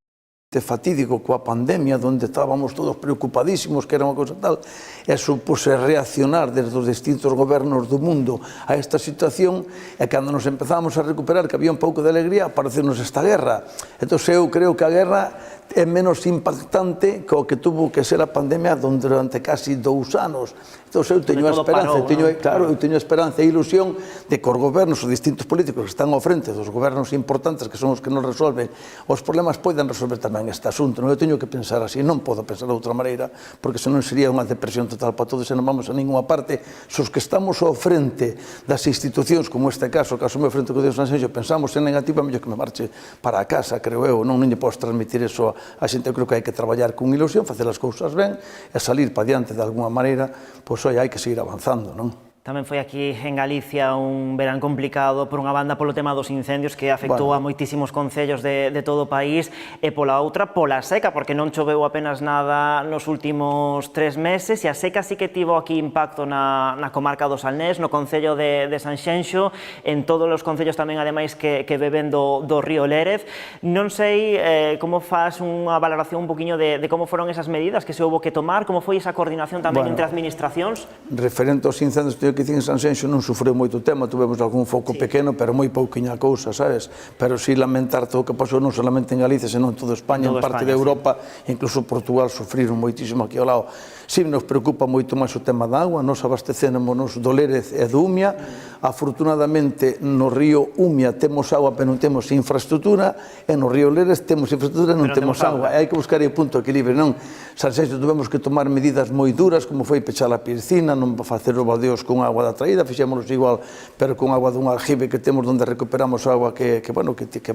Speaker 3: fatídico coa pandemia, onde estábamos todos preocupadísimos que era unha cousa tal, e supuse reaccionar desde os distintos gobernos do mundo a esta situación, e cando nos empezamos a recuperar, que había un pouco de alegría, apareceu-nos esta guerra. Entón eu creo que a guerra é menos impactante que o que tuvo que ser a pandemia durante casi 2 anos. Entón eu teño a esperanza, eu teño a esperanza e ilusión de que os gobernos, os distintos políticos que están ao frente dos gobernos importantes, que son os que nos resolven os problemas, poden resolver tamén este asunto. Eu teño que pensar así, non podo pensar de outra maneira, porque senón sería unha depresión total para todos e non vamos a ninguna parte. Se os que estamos ao frente das institucións, como este caso, que asume ao frente co Dios Sanxenxo, pensamos en negativo, é mellor que me marche para a casa, creo eu, non lle podes transmitir eso a xente. Eu creo que hai que traballar con ilusión, facer as cousas ben e salir para diante de alguna maneira, pois hai que seguir avanzando, non?
Speaker 2: Tamén foi aquí en Galicia un verán complicado por unha banda polo tema dos incendios que afectou a moitísimos concellos de todo o país, e pola outra pola seca, porque non choveu apenas nada nos últimos 3 meses, e a seca sí que tivo aquí impacto na comarca do Salnés, no concello de Sanxenxo, en todos os concellos tamén, ademais, que beben do río Lérez. Non sei como faz unha valoración un poquinho de como foron esas medidas que se houve que tomar, como foi esa coordinación tamén entre administracións?
Speaker 3: Referente aos incendios, que en Sanxenxo non sufreu moito tema, tuvemos algún foco pequeno, pero moi pouquiña cousa, sabes? Pero sí lamentar todo o que pasou, non solamente en Galicia, senón en toda España, en parte de Europa, incluso Portugal sufriron moitísimo aquí ao lado. Sí, nos preocupa moito máis o tema da agua, nos abastecémonos do Lérez e do Umia. Afortunadamente, no río Umia temos agua, pero non temos infraestructura, e no río Lérez temos infraestructura e non temos agua. E hai que buscar aí o punto de equilibrio, non? Sanxenxo tuvemos que tomar medidas moi duras, como foi pechar a piscina, non facer os baldeos con agua da traída, fixémonos igual, pero con agua dun aljibe que temos onde recuperamos agua que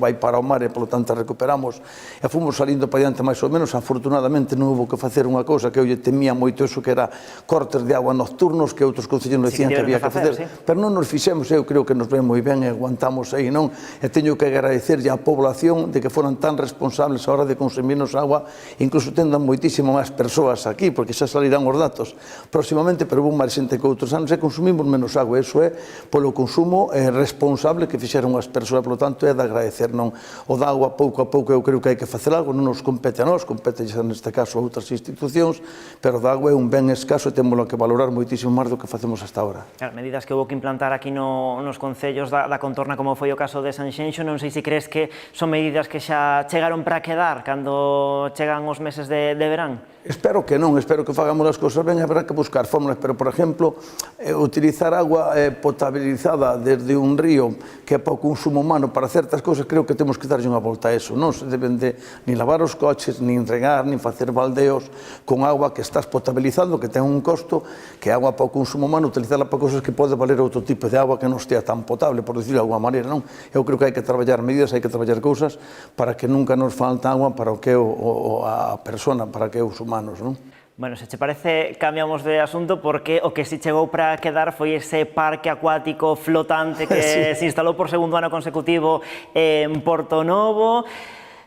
Speaker 3: vai para o mar, e polo tanto recuperamos, e fomos salindo para diante máis ou menos. Afortunadamente non houve que facer unha cousa que eu temía moito, eso que era cortes de agua nocturnos, que outros concellos nos dicían que había que facer, pero non nos fixemos. Eu creo que nos ven moi ben e aguantamos aí, non? E teño que agradecerlle á población de que foran tan responsables a hora de consumirnos agua, incluso tendan moitísimo máis persoas aquí, porque xa salirán os datos próximamente, pero houve máis xente que outros anos e consumimos menos agua. Eso é polo consumo responsable que fixeron as persoas, polo tanto é de agradecer, non? O da agua, pouco a pouco, eu creo que hai que facer algo, non nos compete a nós, compete xa neste caso a outras institucións, pero o da agua é un ben escaso e temos que valorar moitísimo máis do que facemos hasta ahora.
Speaker 2: Medidas que houve que implantar aquí nos concellos da contorna, como foi o caso de Sanxenxo, non sei se crees que son medidas que xa chegaron para quedar cando chegan os meses de verán?
Speaker 3: Espero que non, espero que fagamos as cousas ben, habrá que buscar fórmulas, pero, por exemplo, eu utilizar agua potabilizada desde un río que é para o consumo humano para certas cousas, creo que temos que darlle unha volta a eso. Non se deben de ni lavar os coches, nin regar, nin facer baldeos con agua que estás potabilizando, que ten un costo, que é agua para o consumo humano, utilizarla para cousas que pode valer outro tipo de agua que non estea tan potable, por decirlo de alguma maneira, non? Eu creo que hai que traballar medidas, hai que traballar cousas para que nunca nos falta agua para o que é a persona, para que é os humanos, non?
Speaker 2: Bueno, se te parece, cambiamos de asunto porque o que si chegou para quedar foi ese parque acuático flotante que se instalou por segundo ano consecutivo en Porto Novo.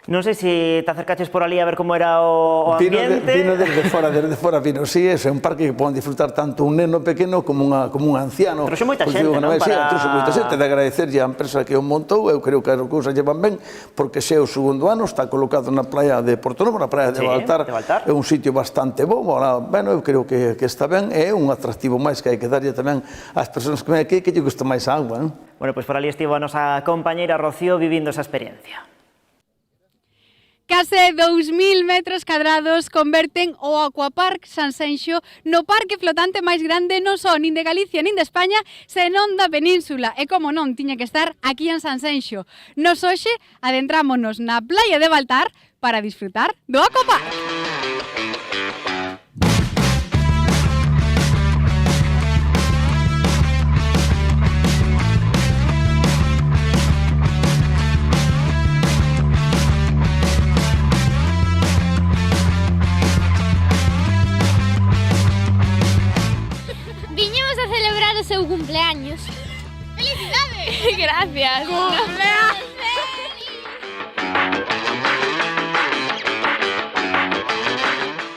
Speaker 2: Non sei se te acercaches por ali a ver como era o ambiente.
Speaker 3: Vino desde fora vino, sí, é un parque que poden disfrutar tanto un neno pequeno como un anciano.
Speaker 2: Trouxe moita xente, non?
Speaker 3: Trouxe moita xente, de agradecerlle á empresa que o montou, eu creo que as cousas llevan ben, porque xe o segundo ano está colocado na praia de Porto Novo, na praia de Baltar, é un sitio bastante bo, bueno, eu creo que está ben, é un atractivo máis que hai que darlle tamén ás persoas que ven aquí, que lle gusta máis a agua.
Speaker 2: Bueno, pois por ali estivo a nosa compañeira Rocío vivindo esa experiencia.
Speaker 12: Case 2.000 metros cadrados converten o Aquapark Sanxenxo no parque flotante máis grande non só nin de Galicia nin de España, senón da península. E como non, tiña que estar aquí en Sanxenxo. Nos hoxe adentrámonos na playa de Baltar para disfrutar do Aquapark.
Speaker 9: Seu cumpleaños.
Speaker 17: ¡Felicidades!
Speaker 9: Gracias.
Speaker 17: ¡Cumpleaños!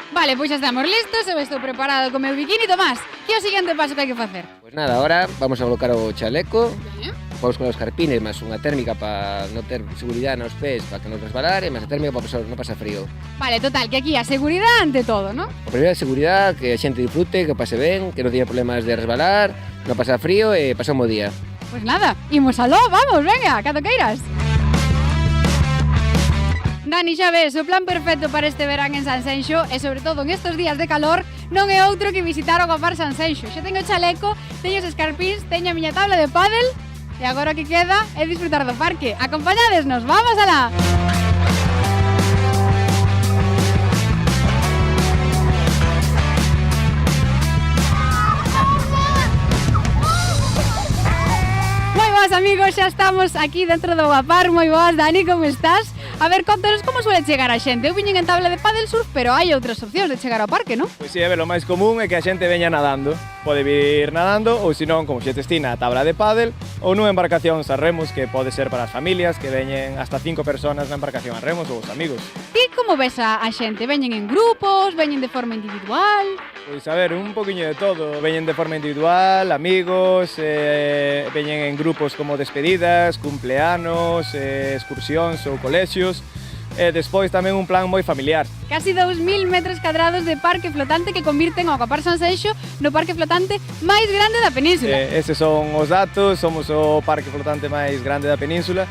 Speaker 12: Vale, pois xa estamos listos, eu estou preparado co meu bikini. Tomás, que é o seguinte paso que hai que facer?
Speaker 10: Pues nada, ahora vamos a colocar o chaleco, vamos con os carpines, máis unha térmica para non ter seguridade nos pés, para que non resbalar, e máis a térmica para non pasar frío.
Speaker 12: Vale, total, que aquí a seguridade ante todo, non?
Speaker 10: O primeiro é a seguridade, que a xente disfrute, que pase ben, que non teña problemas de resbalar, non pasar frío e pasar un bo día.
Speaker 12: Pois nada, imos aló, vamos, venga, cando queiras. Dani, xa ves, o plan perfecto para este verán en Sanxenxo e sobre todo en estes días de calor non é outro que visitar o Aquapark Sanxenxo. Xa teño o chaleco, teño os escarpins, teño a miña tabla de pádel e agora o que queda é disfrutar do parque. Acompañadesnos, vamos alá! Moi boas, amigos, xa estamos aquí dentro do Aquapark. Moi boas, Dani, como estás? A ver, contanos como suele chegar a xente. Eu viñen en tabla de pádel surf, pero hai outras opcións de chegar ao parque, non?
Speaker 11: Pois si, a ver, o máis común é que a xente veña nadando. Pode vir nadando ou senón, como xe destina a tabla de pádel ou nunha embarcación a remos, que pode ser para as familias, que veñen hasta 5 personas na embarcación a remos ou os amigos.
Speaker 12: Ti como ves a xente? Veñen en grupos, veñen de forma individual?
Speaker 11: Pois a ver, un poquinho de todo. Veñen de forma individual, amigos, veñen en grupos como despedidas, cumpleanos, excursións ou colexios. E despois tamén un plan moi familiar.
Speaker 12: Casi 2.000 metros cadrados de parque flotante que convirten o Aquapark Sanxenxo no parque flotante máis grande da península.
Speaker 11: Eses son os datos, somos o parque flotante máis grande da península.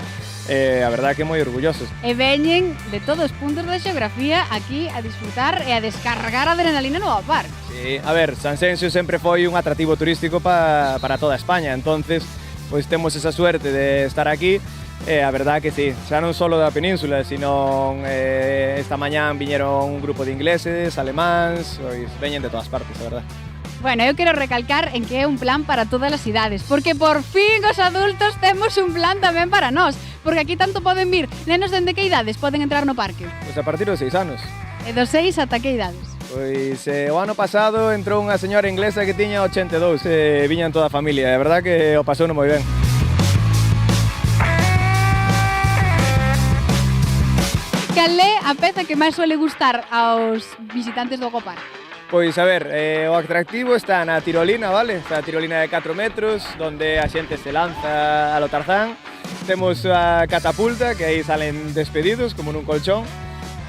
Speaker 11: A verdade que moi orgullosos.
Speaker 12: E veñen de todos os puntos da xeografía aquí a disfrutar e a descargar adrenalina no Aquapark.
Speaker 11: Sí, a ver, Sanxenxo sempre foi un atractivo turístico para toda España, entonces pois temos esa suerte de estar aquí. A verdade que sí, xa non só da península, sino esta mañán viñeron un grupo de ingleses, alemáns, pois veñen de todas partes, a verdade.
Speaker 12: Bueno, eu quero recalcar en que é un plan para todas as idades, porque por fin os adultos temos un plan tamén para nós, porque aquí tanto poden vir nenos dende que idades poden entrar no parque?
Speaker 11: Pois a partir dos 6 anos.
Speaker 12: E dos 6 ata que idades?
Speaker 11: Pois o ano pasado entrou unha señora inglesa que tiña 82, viñan toda a familia, a verdade que o pasou moi ben.
Speaker 12: Cal é a peza que máis suele gustar aos visitantes do Aquapark?
Speaker 11: Pois a ver, o atractivo está na tirolina, vale? Está a tirolina de 4 metros, donde a xente se lanza a lo Tarzán. Temos a catapulta, que aí salen despedidos, como nun colchón.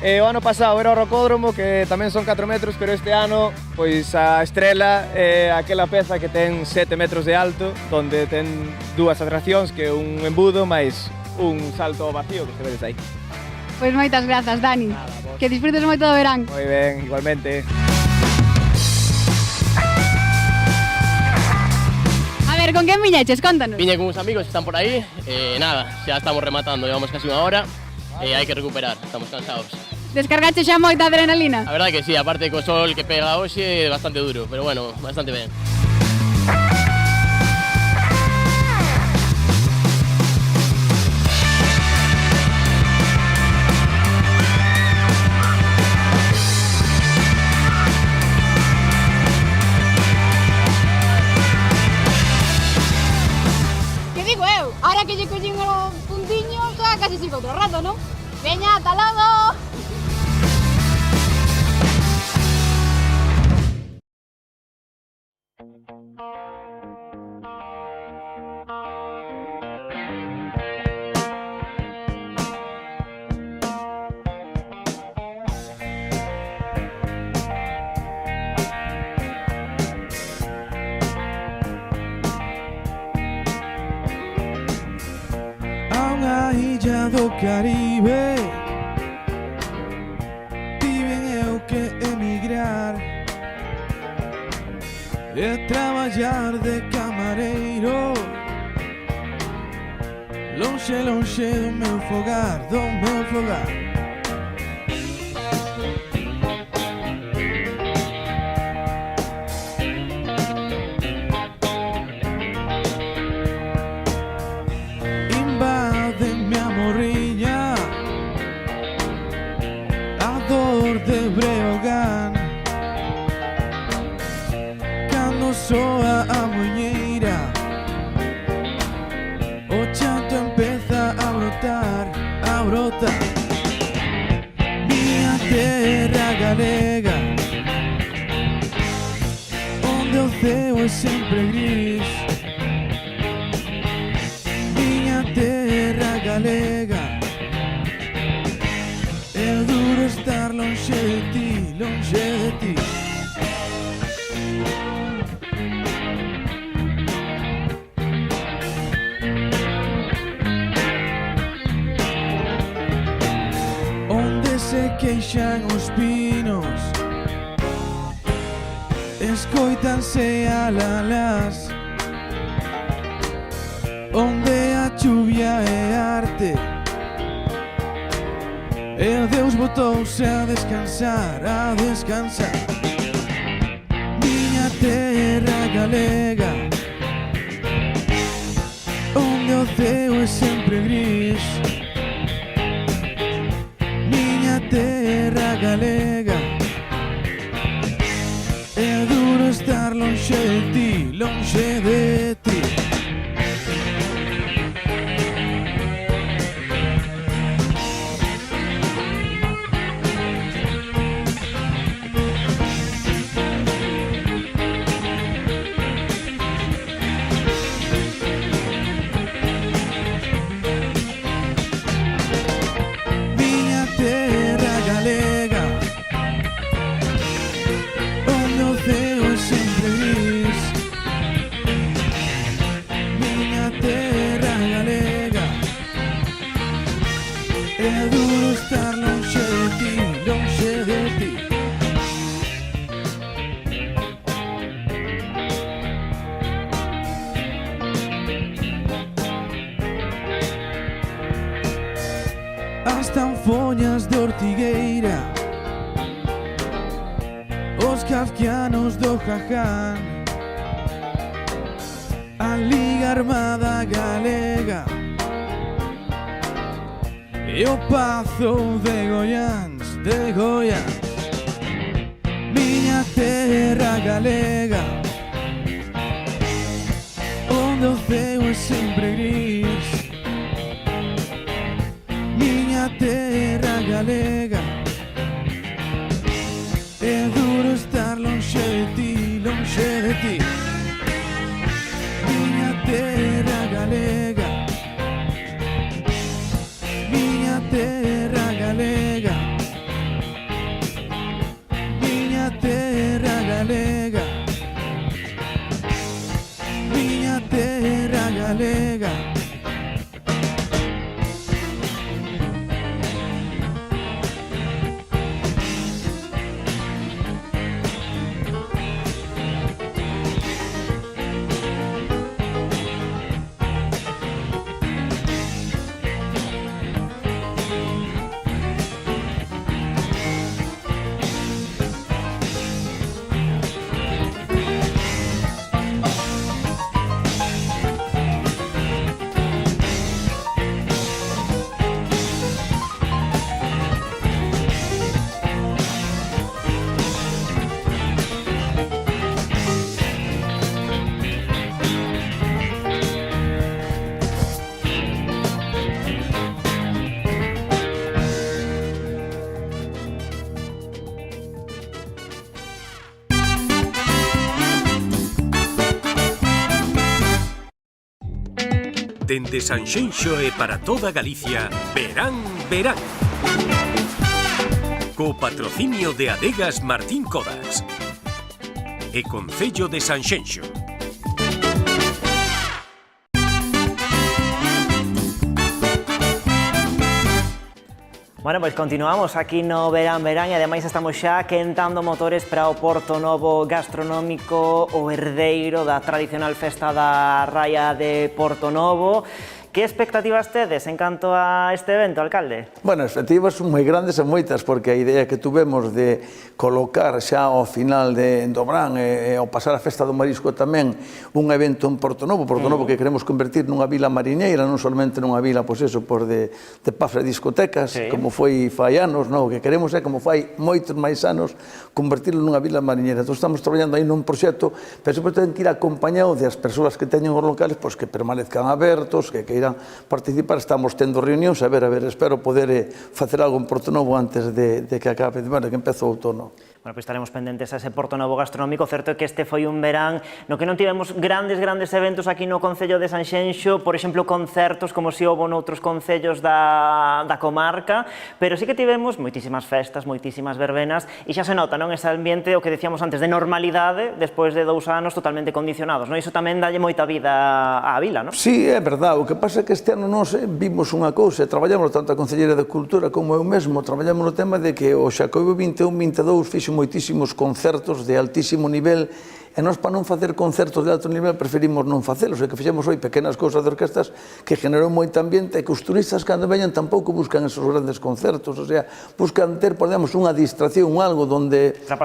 Speaker 11: O ano pasado era o rocódromo, que tamén son 4 metros, pero este ano, pois a estrela é aquela peza que ten 7 metros de alto, donde ten dúas atraccións, que é un embudo máis un salto vacío, que se vedes aí.
Speaker 12: Pois moitas grazas, Dani. Que disfrutes moito do verán.
Speaker 11: Moi ben, igualmente.
Speaker 12: ver, con quen viñeches? Contanos.
Speaker 7: Vine con unos amigos que están por ahí, nada, ya estamos rematando, llevamos casi una hora, hay que recuperar, estamos cansados.
Speaker 12: Descargaste xa moita adrenalina?
Speaker 7: La verdad que sí, aparte co sol que pega hoxe é bastante duro, pero bueno, bastante ben.
Speaker 12: Ahora que lle collín o puntiño, xa casi sigo outro rato, non? Veña, ata logo!
Speaker 13: Illa do Caribe, tiven eu que emigrar e traballar de camareiro lonxe, lonxe do meu fogar, do meu fogar. De Breogán, cando soa a muñeira, o chanto empeza a brotar, a brotar. Miña terra galega, onde o ceo é sempre gris. Miña terra galega, é duro estar longe de ti, longe de ti. Onde se queixan os pinos, escoitanse alalás. Onde a chuvia é arte, e Deus botouse a descansar, a descansar. Miña terra galega, onde o ceo é sempre gris. Miña terra galega, é duro estar longe de ti, longe de ti. É duro estar longe de ti, longe de ti. As tanfoñas de ortigueira, os kafkianos do Jaján, a Liga Armada Galega e o Pazo de Goiáns, de Goiáns. Miña terra galega, onde o ceo é sempre gris. Miña terra galega, é duro estar longe de ti, longe de ti. Miña terra galega, miña terra galega, miña terra galega.
Speaker 4: Dende Sanxenxo e para toda Galicia, verán, verán. Co patrocinio de Adegas Martín Codas e Concello de Sanxenxo.
Speaker 2: Bueno, pois continuamos aquí no Verán Verán e ademais estamos xa quentando motores para o Porto Novo gastronómico, o herdeiro da tradicional festa da Raia de Porto Novo. Que expectativas tedes en canto a este evento, alcalde?
Speaker 3: Bueno, as expectativas son moi grandes e moitas, porque a idea que tuvemos de colocar xa ao final do Brán e ao pasar a Festa do Marisco tamén un evento en Porto Novo que queremos convertir nunha vila mariñeira, non solamente nunha vila, pois eso, de pubs e discotecas, como foi fai anos, o que queremos é, como fai moitos máis anos, convertirlo nunha vila mariñeira. Entón estamos traballando aí nun proxecto, pero sempre ten que ir acompañado das persoas que teñen os locales, pois que permanezcan abertos, que queiran participar. Estamos tendo reunións, a ver, espero poder facer algo en Porto Novo antes de que acabe, bueno, que empece o outono.
Speaker 2: Bueno, pois estaremos pendentes a ese Porto Novo gastronómico. Certo é que este foi un verán no que non tivemos grandes eventos aquí no Concello de Sanxenxo, por exemplo, concertos como si houbo noutros concellos da comarca, pero sí que tivemos moitísimas festas, moitísimas verbenas, e xa se nota, non, ese ambiente, o que decíamos antes, de normalidade, despois de 2 anos totalmente condicionados, non? Iso tamén dalle moita vida á vila, non?
Speaker 3: Sí, é verdade. O que pasa é que este ano nós vimos unha cousa, traballamos tanto a Concelleira de Cultura como eu mesmo, traballamos no tema de que o Xacobeo 21-22 fixo moitísimos concertos de altísimo nivel, e nós, para non facer concertos de alto nivel, preferimos non facelos, e que fixemos hoy pequenas cousas de orquestas que generou moito ambiente, e que os turistas, cando veñan, tampouco buscan esos grandes concertos, o sea, buscan ter, podemos, unha distracción, algo donde...
Speaker 2: Para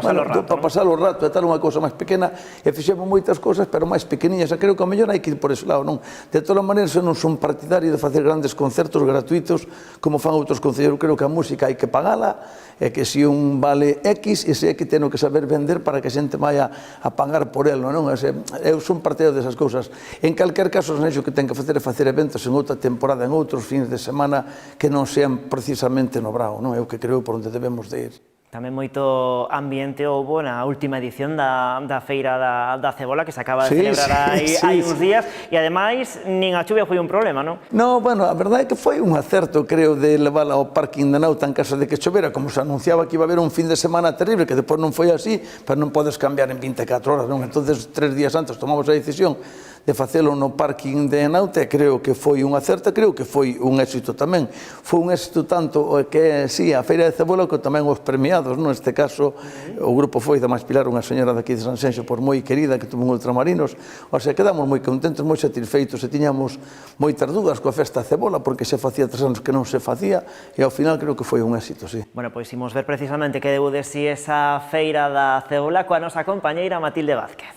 Speaker 2: pasar o rato,
Speaker 3: e tal, unha cousa máis pequena, e fixemos moitas cousas, pero máis pequeniñas, e creo que a mellor hai que ir por ese lado, non? De todas maneiras, eu non son partidario de facer grandes concertos gratuitos, como fan outros concelleiros. Creo que a música hai que pagala, e que se un vale X, ese X teno que saber vender para que a xente vaya a pagar por elo, non? Eu son partidario desas cousas. En calquer caso, o que ten que facer é facer eventos en outra temporada, en outros fins de semana que non sean precisamente no Brao, non? É o que creo por onde debemos de ir.
Speaker 2: Tamén moito ambiente houbo na última edición da Feira da Cebola, que se acaba de celebrar hai uns días, e ademais nin a chuvia foi un problema, non?
Speaker 3: No, bueno, a verdade é que foi un acerto, creo, de levar ao parking de Nauta en caso de que chovera, como se anunciaba que iba a haber un fin de semana terrible, que depois non foi así, pero non podes cambiar en 24 horas, non? Entonces, 3 días antes tomamos a decisión de facelo no parking de Nauta, e creo que foi un acerto, creo que foi un éxito tamén. Foi un éxito tanto que, sí, a Feira de Cebola, que tamén os premiados, neste caso, o grupo foi da máis Pilar, unha señora daqui de Sanxenxo, por moi querida, que tuvo un Ultramarinos, o sea, quedamos moi contentos, moi satisfeitos, e tiñamos moitas dúdas coa Festa de Cebola, porque se facía 3 anos que non se facía, e ao final creo que foi un éxito, sí.
Speaker 2: Bueno, pois imos ver precisamente que debeu de si esa Feira da Cebola coa nosa compañeira Matilde Vázquez.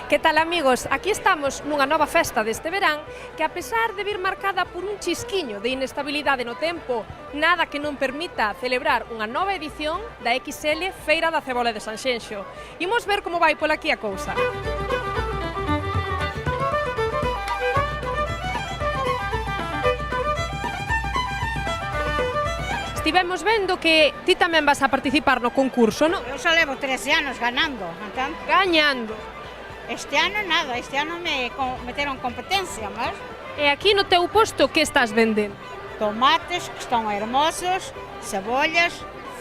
Speaker 14: Que tal, amigos? Aquí estamos nunha nova festa deste verán que, a pesar de vir marcada por un chisquiño de inestabilidade no tempo, nada que non permita celebrar unha nova edición da XL Feira da Cebola de Sanxenxo. Imos ver como vai pola aquí a cousa. Estivemos vendo que ti tamén vas a participar no concurso, non?
Speaker 15: Eu só levo 13 anos ganando, entón?
Speaker 14: Gañando.
Speaker 15: Este ano nada, este ano me meteron competencia, mas...
Speaker 14: E aquí no teu posto, que estás vendendo?
Speaker 15: Tomates, que están hermosos, cebollas,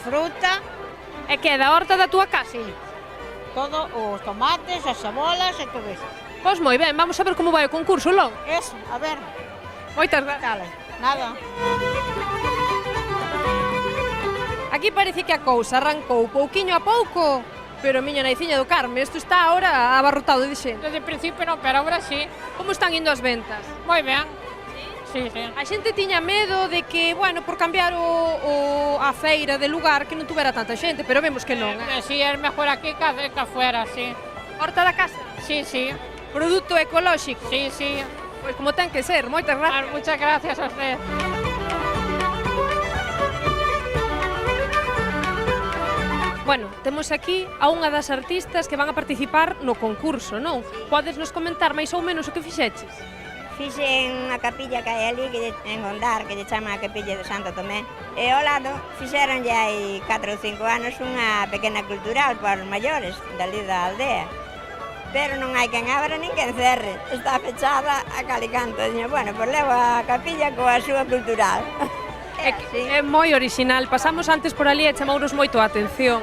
Speaker 15: fruta...
Speaker 14: E que é da horta da túa casa?
Speaker 15: Sí, todo, os tomates, as cebolas e todo iso.
Speaker 14: Pois moi ben, vamos a ver como vai o concurso, logo.
Speaker 15: Eso, a ver.
Speaker 14: Moitas gracias.
Speaker 15: Nada.
Speaker 14: Aquí parece que a cousa arrancou pouquiño a pouco, pero miña naiciña do Carme, isto está ahora abarrotado de xente.
Speaker 16: Desde principio non, pero agora sí.
Speaker 14: Como están indo as ventas?
Speaker 16: Moi ben. Sí, sí.
Speaker 14: A xente tiña medo de que, bueno, por cambiar a feira de lugar, que non tuvera tanta xente, pero vemos que non.
Speaker 16: Sí, é mellor aquí que afuera, sí.
Speaker 14: Horta da casa?
Speaker 16: Sí, sí.
Speaker 14: Produto ecolóxico?
Speaker 16: Sí, sí.
Speaker 14: Pois como ten que ser, moitas gracias.
Speaker 16: Muchas gracias a usted.
Speaker 14: Bueno, temos aquí a unha das artistas que van a participar no concurso, non? Podes nos comentar máis ou menos o que fixeches?
Speaker 18: Fixen a capilla que hai ali, en Gondar, que lle chama a capilla de Santo Tomé. E ao lado fixeronlle hai 4 ou 5 anos unha pequena cultural para os maiores dali da aldea. pero non hai quen abra nin quen cerre. Está fechada a cal e canto. Bueno, pois levo a capilla coa súa cultural.
Speaker 14: É moi original. Pasamos antes por ali e chamounos moito a atención.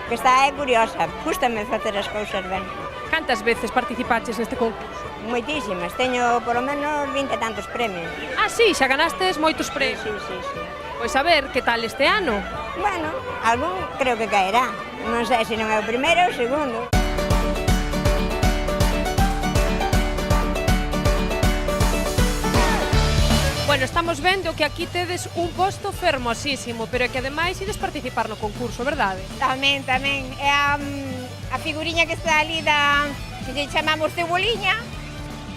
Speaker 18: Que está curiosa, gústame facer as cousas ben.
Speaker 14: Cantas veces participaches neste concurso?
Speaker 18: Moitísimas, teño polo menos 20 e tantos premios.
Speaker 14: Ah, sí, xa ganastes moitos premios.
Speaker 18: Sí.
Speaker 14: Pois a ver, que tal este ano?
Speaker 18: Bueno, algún creo que caerá. Non sei se non é o primeiro ou o segundo.
Speaker 14: Bueno, estamos vendo que aquí tedes un posto fermosísimo, pero é que ademais ides participar no concurso, verdade?
Speaker 15: Tamén. É a figuriña que está ali que lle chamamos ceboliña.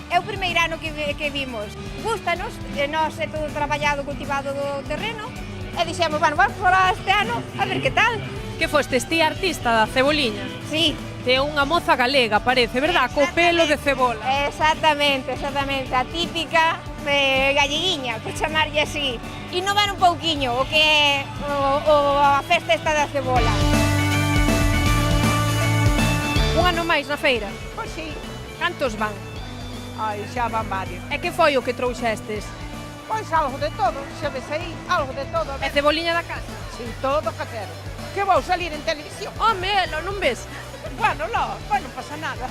Speaker 15: É o primeiro ano que vimos. Gústanos, nós é todo traballado, cultivado do terreno, e dixemos, bueno, vamos fora este ano, a ver que tal.
Speaker 14: Que fostes ti artista da ceboliña?
Speaker 15: Sí.
Speaker 14: Que é unha moza galega, parece, verdad? Co pelo de cebola.
Speaker 15: Exactamente, a típica galleguiña, por chamarlle así. Innovar un pouquiño o que é a festa esta da cebola.
Speaker 14: Un ano máis na feira?
Speaker 15: Pois sí.
Speaker 14: Cantos van?
Speaker 15: Ai, xa van varios.
Speaker 14: E que foi o que trouxestes?
Speaker 15: Pois algo de todo, xa ves aí, algo de todo.
Speaker 14: E ceboliña da casa?
Speaker 15: Sí, todo casero. Que vou salir en televisión.
Speaker 14: Home, elo, non ves?
Speaker 15: Bueno, non pasa nada.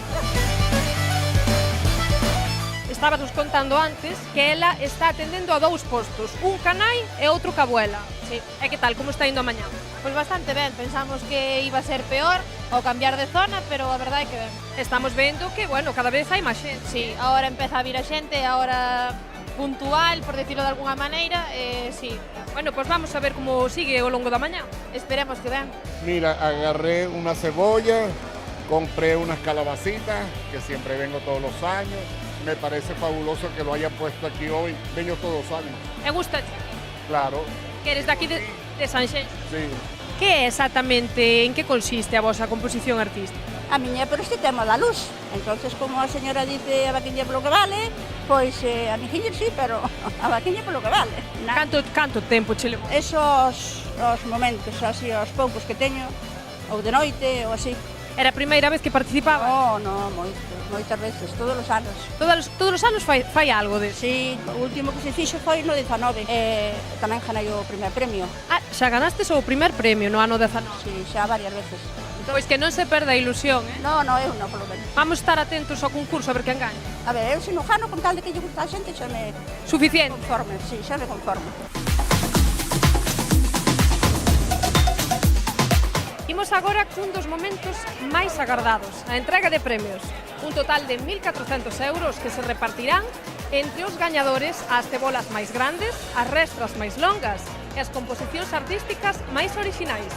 Speaker 14: Estabas nos contando antes que ela está atendendo a 2 postos, un canai e outro cabuela.
Speaker 15: Sí.
Speaker 14: E que tal, como está indo a mañá?
Speaker 15: Pois bastante ben, pensamos que iba a ser peor ao cambiar de zona, pero a verdade é que ben.
Speaker 14: Estamos vendo que, bueno, cada vez hai máis xente.
Speaker 15: Sí, agora empeza a vir a xente, agora puntual, por decirlo de alguna maneira, sí.
Speaker 14: Bueno, pois vamos a ver como sigue ao longo da mañá.
Speaker 15: Esperemos que ben.
Speaker 1: Mira, agarré una cebolla, compré unas calabacitas, que siempre vengo todos los años. Me parece fabuloso que lo hayan puesto aquí hoy. Vengo todos los años.
Speaker 14: E gusta?
Speaker 1: Claro.
Speaker 14: Que eres daqui de Sanxenxo?
Speaker 1: Sí.
Speaker 14: Que é exactamente, en que consiste a vosa composición artística?
Speaker 19: A miña é por este tema da luz. Entonces, como a señora dice a vaquiña polo que vale, pois a miña sí, pero a vaquiña polo que vale.
Speaker 14: Canto tempo che levou?
Speaker 19: Esos os momentos, así, os poucos que teño, ou de noite, ou así.
Speaker 14: Era a primeira vez que participaba?
Speaker 19: Oh, no, moitas veces, todos os anos.
Speaker 14: Todos os anos fai algo de?
Speaker 19: Sí, o último que se fixo foi no 19, tamén ganei o primer premio.
Speaker 14: Ah, xa ganastes o primer premio no ano 19?
Speaker 19: Sí, xa varias veces.
Speaker 14: Pois que non se perda a ilusión, eh?
Speaker 19: No, eu non, polo menos.
Speaker 14: Vamos estar atentos ao concurso a ver quen gaña.
Speaker 19: A ver, eu se non gano con tal de que lle gusta a xente, xa me...
Speaker 14: Suficiente?
Speaker 19: Conforme, sí, xa me conformo.
Speaker 14: Imos agora cun dos momentos máis agardados, a entrega de premios. Un total de 1.400 euros que se repartirán entre os gañadores as cebolas máis grandes, as restras máis longas e as composicións artísticas máis orixinais.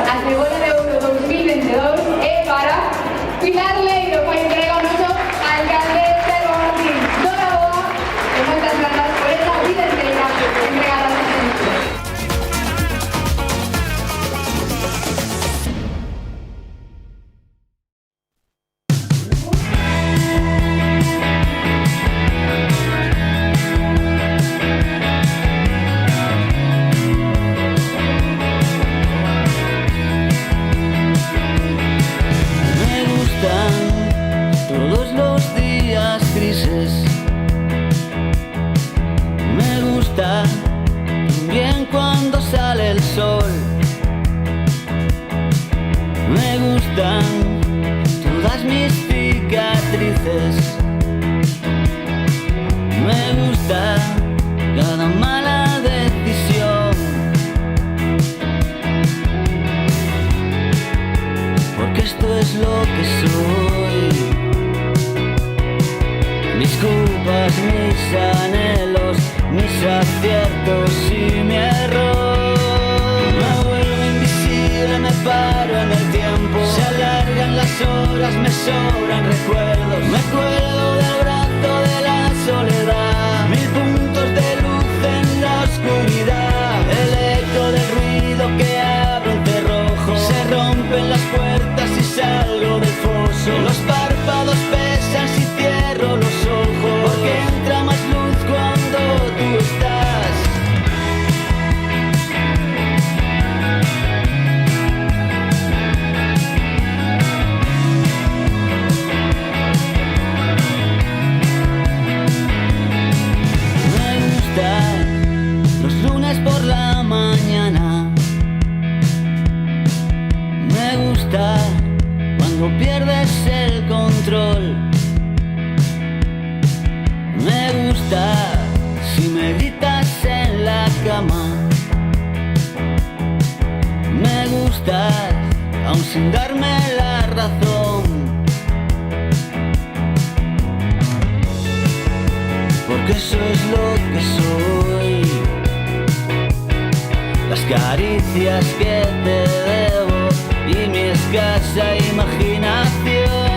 Speaker 12: A Cebola de Ouro 2022 é para Pilar Leiro, para entregar o noso alcalde Pedro Martín. Dona boa e moitas grazas por esa vida inteira entregada a
Speaker 13: todos los días grises. Me gusta bien cuando sale el sol. Me gustan todas mis cicatrices. Me gusta cada mala decisión. Porque esto es lo que soy. Mis culpas, mis anhelos, mis aciertos y mi error. Me vuelvo invisible, me paro en el tiempo. Se alargan las horas, me sobran recuerdos. Me cuelgo del brazo de la soledad. Mil cuando pierdes el control. Me gusta si me gritas en la cama. Me gustas aun sin darme la razón. Porque eso es lo que soy. Las caricias que te debo y mi escasa imaginación.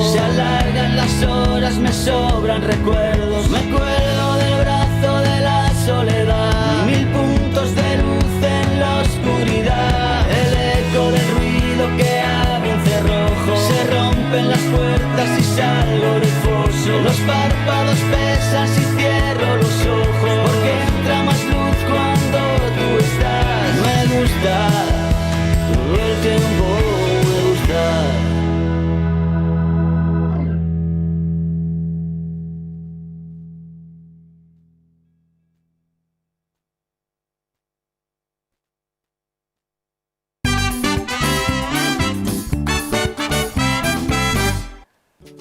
Speaker 13: Se alargan las horas, me sobran recuerdos. Me cuelgo del brazo de la soledad. 1000 puntos de luz en la oscuridad. El eco del ruido que abre un cerrojo. Se rompen las puertas y salgo del foso. Los párpados pesan si cierro los ojos. Porque entra más luz cuando tú estás. Me gusta todo el tiempo, me gusta.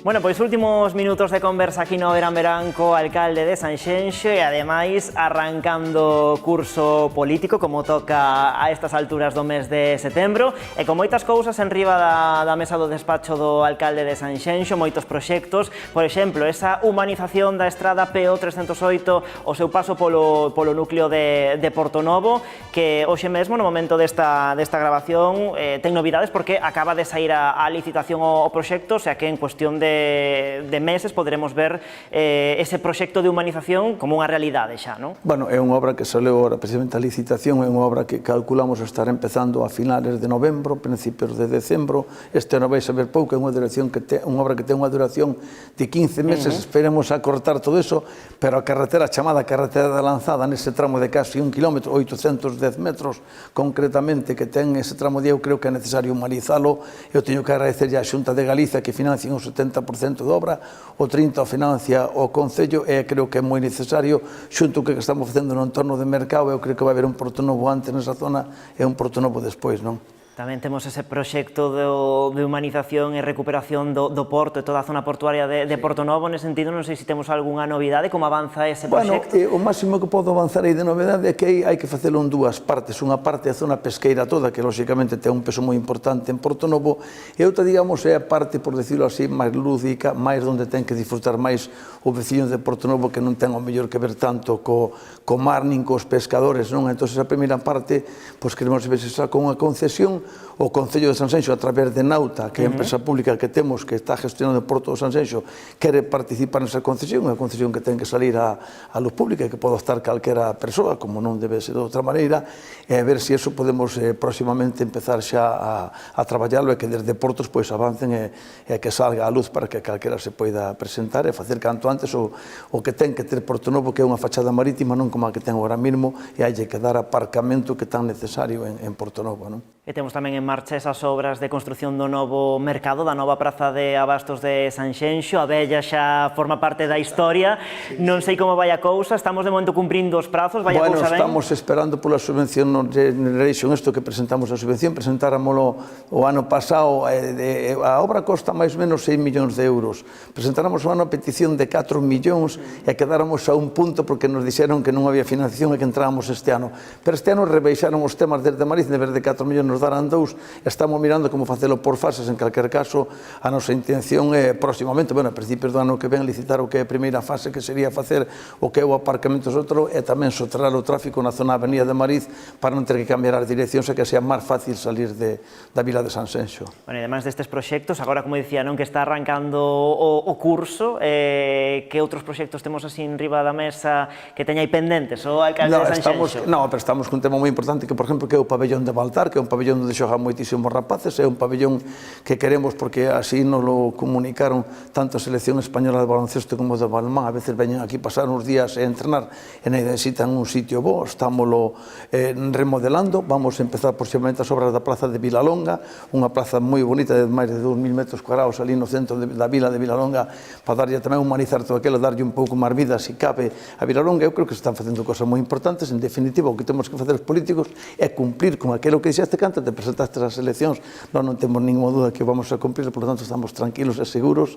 Speaker 2: Bueno, pois últimos minutos de conversa aquí no Verán Verán co alcalde de Sanxenxo e ademais arrancando curso político como toca a estas alturas do mes de setembro e con moitas cousas en riba da mesa do despacho do alcalde de Sanxenxo, moitos proxectos, por exemplo, esa humanización da estrada PO 308 o seu paso polo núcleo de Portonovo que hoxe mesmo no momento desta grabación ten novidades porque acaba de sair a licitación o proxecto, o sea que en cuestión de meses poderemos ver ese proxecto de humanización como unha realidade xa, non?
Speaker 3: Bueno, é unha obra que saleu agora precisamente a licitación, é unha obra que calculamos estar empezando a finales de novembro, principios de decembro. Este ano vais a ver pouco, é unha obra que ten unha duración de 15 meses, esperemos acortar todo eso, pero a carretera chamada carretera da Lanzada, nese tramo de casi 1 km, 810 metros concretamente, que ten ese tramo de eu creo que é necesario humanizalo. Eu teño que agradecer a Xunta de Galicia que financia un 70% de obra, o 30% financia o Concello e creo que é moi necesario, xunto que estamos facendo no entorno de mercado, eu creo que vai haber un Portonovo antes nesa zona e un Portonovo despois, non?
Speaker 2: Tamén temos ese proxecto de humanización e recuperación do porto e toda a zona portuaria de Portonovo. Nese sentido, non sei se temos algunha novidade, como avanza ese proxecto?
Speaker 3: Bueno, o máximo que podo avanzar aí de novidade é que hai que facelo en dúas partes. Unha parte é a zona pesqueira toda, que lóxicamente ten un peso moi importante en Portonovo, e outra, digamos, é a parte, por decirlo así, máis lúdica, máis onde ten que disfrutar máis o veciño de Portonovo, que non ten o mellor que ver tanto co mar nin cos pescadores, non? Entón, a primeira parte, pois queremos ver se saca unha concesión. O Concello de Sanxenxo, a través de Nauta, que é a empresa pública que temos, que está gestionando o Porto de Sanxenxo, quere participar nesa concesión, é unha concesión que ten que salir a luz pública e que pode estar calquera persoa, como non debe ser de outra maneira, e a ver se eso podemos próximamente empezar xa a traballarlo e que desde Portos pois avancen e que salga a luz para que calquera se poida presentar e facer canto antes o que ten que ter Portonovo, que é unha fachada marítima, non como a que ten agora mesmo, e hai que dar aparcamento que tan necesario en Portonovo, non?
Speaker 2: E temos tamén en marcha esas obras de construción do novo mercado, da nova praza de abastos de Sanxenxo. A vella xa forma parte da historia. Non sei como vai a cousa, estamos de momento cumprindo os prazos, vai a cousa ben?
Speaker 3: Bueno, estamos esperando pola subvención Generation, isto que presentamos a subvención, presentáramoslo o ano pasado, a obra costa máis ou menos 6 millóns de euros. Presentáramos o ano a petición de 4 millóns e quedáramos a un punto porque nos dixeron que non había financiación e que entrábamos este ano. Pero este ano rebeixaron os temas desde Madrid, de vez de 4 millóns nos darán 2, estamos mirando como facelo por fases. En calquer caso, a nosa intención é próximamente, bueno, a principios do ano que ven, licitar o que é a primeira fase, que sería facer o que é o aparcamento outro e tamén soterrar o tráfico na zona da Avenida de Mariz para non ter que cambiar as direccións e que sea máis fácil salir da vila de Sanxenxo.
Speaker 2: Bueno, e ademais destes proxectos, agora, como dicía, non que está arrancando o curso, que outros proxectos temos así en riba da mesa que teña aí pendentes o alcalde de Sanxenxo?
Speaker 3: Non, pero estamos cun tema moi importante que, por exemplo, que é o pabellón de Baltar, que é un pabellón pabellón onde xogan moitísimos rapaces, é un pabellón que queremos porque así nos lo comunicaron tanto a selección española de baloncesto como de balonmán, a veces veñen aquí pasar uns días a entrenar e necesitan un sitio bo, estámoslo remodelando, vamos a empezar posiblemente as obras da plaza de Vilalonga, unha plaza moi bonita de máis de 2.000 metros cuadrados ali no centro da vila de Vilalonga, para darlle tamén humanizar todo aquilo, darlle un pouco máis vida, se cabe, a Vilalonga. Eu creo que se están facendo cosas moi importantes. En definitiva, o que temos que facer os políticos é cumplir con aquilo que dixeste cando te presentaste as eleccións. Non temos ninguna duda que vamos a cumplir, por lo tanto estamos tranquilos e seguros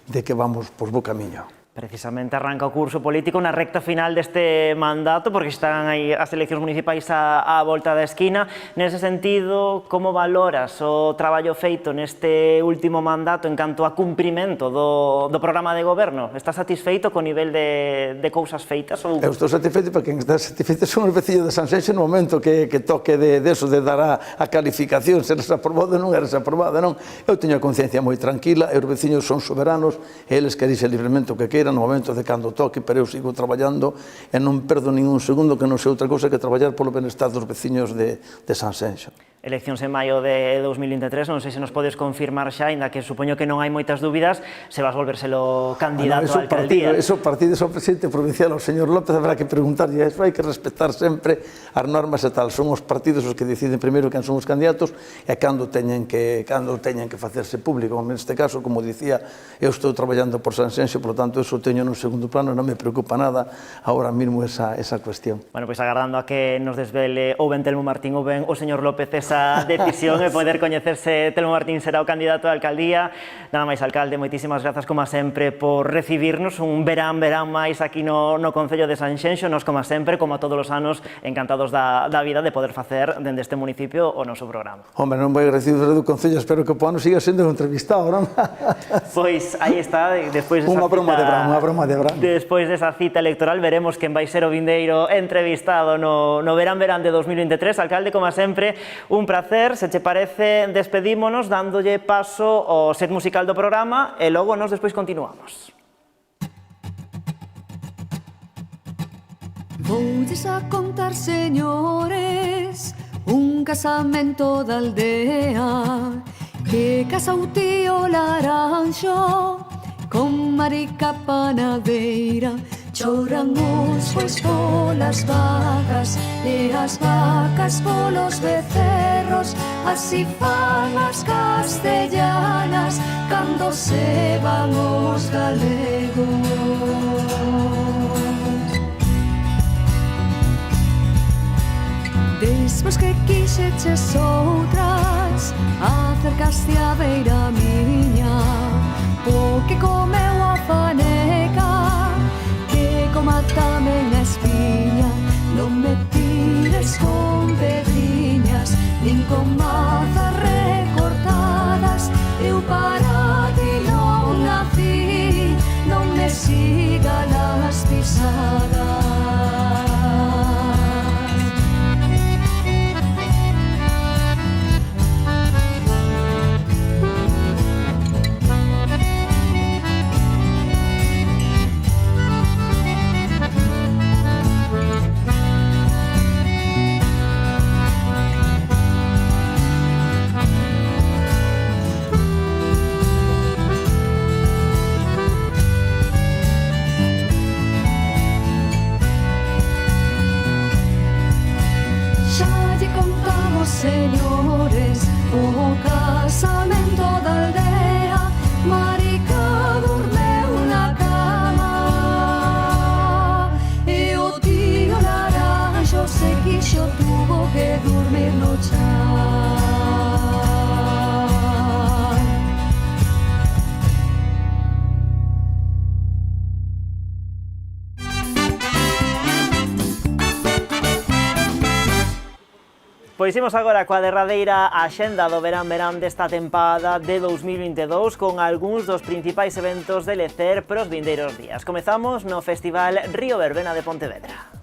Speaker 3: de que vamos por bo camiño.
Speaker 2: Precisamente arranca o curso político na recta final deste mandato, porque están aí as eleccións municipais á volta da esquina. Nese sentido, como valoras o traballo feito neste último mandato en canto a cumprimento do programa de goberno? Estás satisfeito co nivel de cousas feitas?
Speaker 3: Eu estou satisfeito, porque quen está satisfeito son os veciños de Sanxenxo no momento que toque de eso, de dar a calificación, se eres aprobado ou non eres aprobado, non. Eu teño a conciencia moi tranquila, e os veciños son soberanos, e eles que dixen libremente o que queiran no momento de cando toque, pero eu sigo traballando e non perdo ningún segundo, que non sei outra cousa que traballar polo benestar dos veciños de Sanxenxo.
Speaker 2: Eleccións en maio de 2023, non sei se nos podes confirmar xa, ainda que supoño que non hai moitas dúbidas, se vas volvérselo candidato á alcaldía.
Speaker 3: Eso partido ao presidente provincial, ao señor López, habrá que preguntarlle eso, hai que respetar sempre as normas e tal, son os partidos os que deciden primeiro quen son os candidatos e cando teñen que facerse público. Neste caso, como dicía, eu estou traballando por Sanxenxo, por lo tanto, eso teño nun segundo plano, non me preocupa nada ahora mismo esa cuestión.
Speaker 2: Bueno, pois agardando a que nos desvele ou ben Telmo Martín ou ben o señor López esa decisión e poder coñecerse Telmo Martín será o candidato á alcaldía. Nada máis, alcalde, moitísimas grazas como sempre por recibirnos un verán máis aquí no Concello de Sanxenxo. Nos, como sempre, como a todos os anos, encantados da vida de poder facer dende este municipio o noso programa.
Speaker 3: Hombre, non moi agradecido do Concello, espero que o ano siga sendo entrevistado, non?
Speaker 2: Pois aí está, despois desa
Speaker 3: unha broma de Bran.
Speaker 2: Despois desa cita electoral veremos quen vai ser o vindeiro entrevistado no verán de 2023. Alcalde, como sempre, un placer. Se che parece, despedímonos dándolle paso ao set musical do programa e logo nos despois continuamos.
Speaker 20: Voulles a contar, señores, un casamento da aldea que casou tío Laranxo con Marica Panadeira. Choran os bois polas vacas e as vacas polos becerros, así fan as castellanas cando se van os galegos. Despois que quixeches outras, acercaste a beira miña, o que comeu a faneca, que coma tamén a espiña. Non me tires con pedriñas, nin con mazas recortadas. Eu para ti non nací, non me siga las pisadas. Señores, o casamento da aldea, Marica dormeu na cama e o tío Laranxo se quixo tuvo que dormir no chão.
Speaker 2: Pois imos agora coa derradeira axenda do verán desta tempada de 2022 con algúns dos principais eventos de lecer pros vindeiros días. Comezamos no Festival Río Verbena de Pontevedra.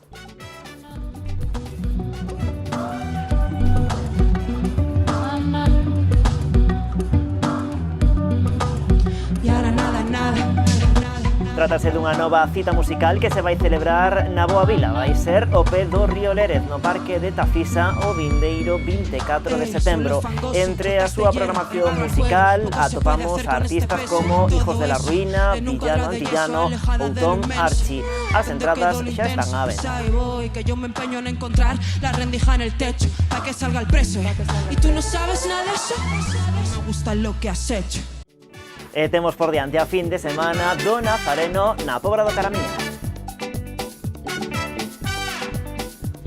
Speaker 2: Trátase dunha nova cita musical que se vai celebrar na Boa Vila. Vai ser o pé do Río Lérez no Parque de Tafisa o vindeiro 24 de setembro. Entre a súa programación musical atopamos a artistas como Hijos de la Ruina, Villano Antillano ou Tom Archie. As entradas xa están á venda.
Speaker 21: Que yo me empeño en encontrar la rendija en el techo para que salga el preso. Y tú no sabes nada de eso. Me gusta lo que has hecho.
Speaker 2: E temos por diante a fin de semana do Nazareno na Pobra do Caramiño.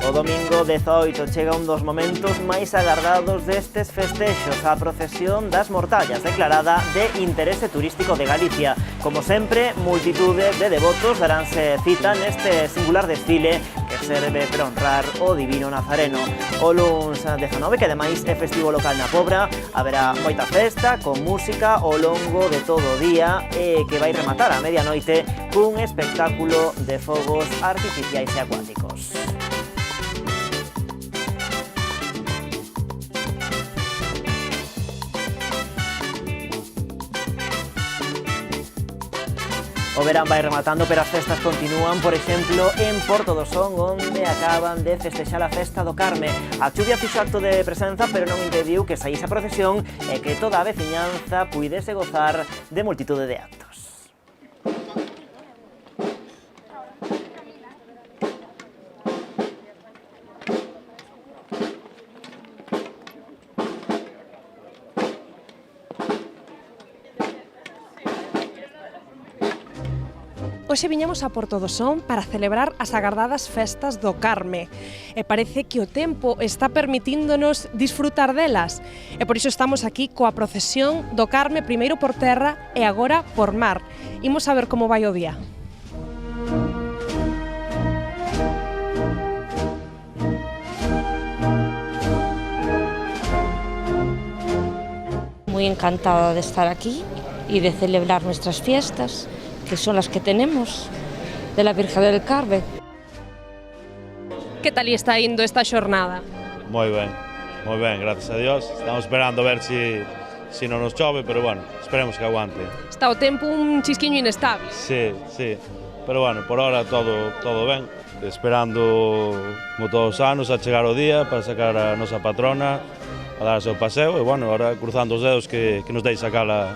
Speaker 2: O domingo 18 chega un dos momentos máis agardados destes festexos, a procesión das Mortallas, declarada de interese turístico de Galicia. Como sempre, multitude de devotos daránse cita neste singular desfile que serve para honrar o Divino Nazareno. O luns 19, que ademais é festivo local na Pobra, haberá moita festa con música ao longo de todo o día e que vai rematar a medianoite cun espectáculo de fogos artificiais e acuáticos. O verán vai rematando, pero as festas continúan, por exemplo, en Porto do Son, onde acaban de festexar a festa do Carme. A chuvia fixo acto de presenza, pero non impediu que saíse a procesión e que toda a veciñanza puidese gozar de multitude de actos.
Speaker 14: Hoxe viñamos a Porto do Son para celebrar as agardadas festas do Carme e parece que o tempo está permitíndonos disfrutar delas e por iso estamos aquí coa procesión do Carme, primeiro por terra e agora por mar. Imos a ver como vai o día.
Speaker 22: Muy encantada de estar aquí y de celebrar nuestras fiestas, que son las que tenemos, de la Virgen del Carmen.
Speaker 14: Que tal está indo esta xornada?
Speaker 23: Moi ben, gracias a Dios. Estamos esperando a ver si non nos chove, pero bueno, esperemos que aguante.
Speaker 14: Está o tempo un chisquiño inestable.
Speaker 23: Sí, pero bueno, por ahora todo ben. Esperando, como todos os anos, a chegar o día para sacar a nosa patrona, a dar o seu paseo, e bueno, ahora cruzando os dedos que nos deixe sacala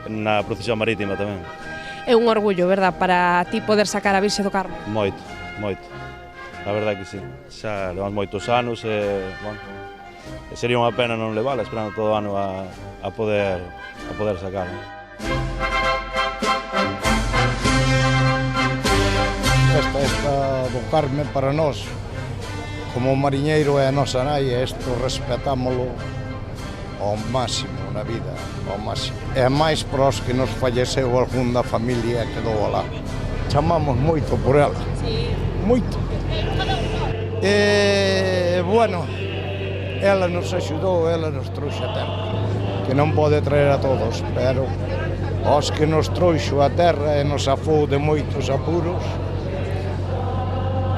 Speaker 23: na procesión marítima tamén.
Speaker 14: É un orgullo, verdad, para ti poder sacar a Virxe do Carme?
Speaker 23: Moito. A verdade que sí. Xa levamos moitos anos e, bueno, sería unha pena non levala, esperando todo o ano a poder sacarla.
Speaker 24: Esta do Carme para nós, como mariñeiro é a nosa nai, e isto respetámolo ao máximo na vida, ao máximo. E máis para os que nos falleceu algún da familia que quedou alá. Chamamos moito por ela. Sí. Moito. E, bueno, ela nos axudou, ela nos trouxe a terra. Que non pode traer a todos, pero os que nos trouxo a terra e nos afou de moitos apuros,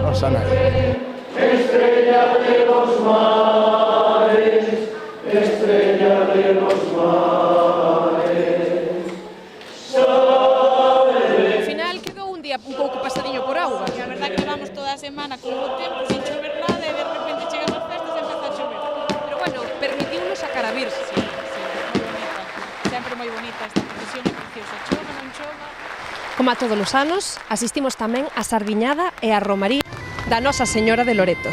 Speaker 24: nosa nai. Estrella de los mares, estrella de los mares.
Speaker 14: Ao final quedou un día un pouco pasadiño por auga.
Speaker 22: A verdade que levamos toda a semana con o tempo sin chover nada e de repente chegan as festas e empeza a chover.
Speaker 14: Pero bueno, permitiunos sacar a Virxe.
Speaker 22: Sí, moi bonita. Sempre moi bonita esta procesión, é preciosa. Chova, non chova.
Speaker 14: Como a todos os anos, asistimos tamén á sardiñada e á romaría da Nosa Señora de Loreto.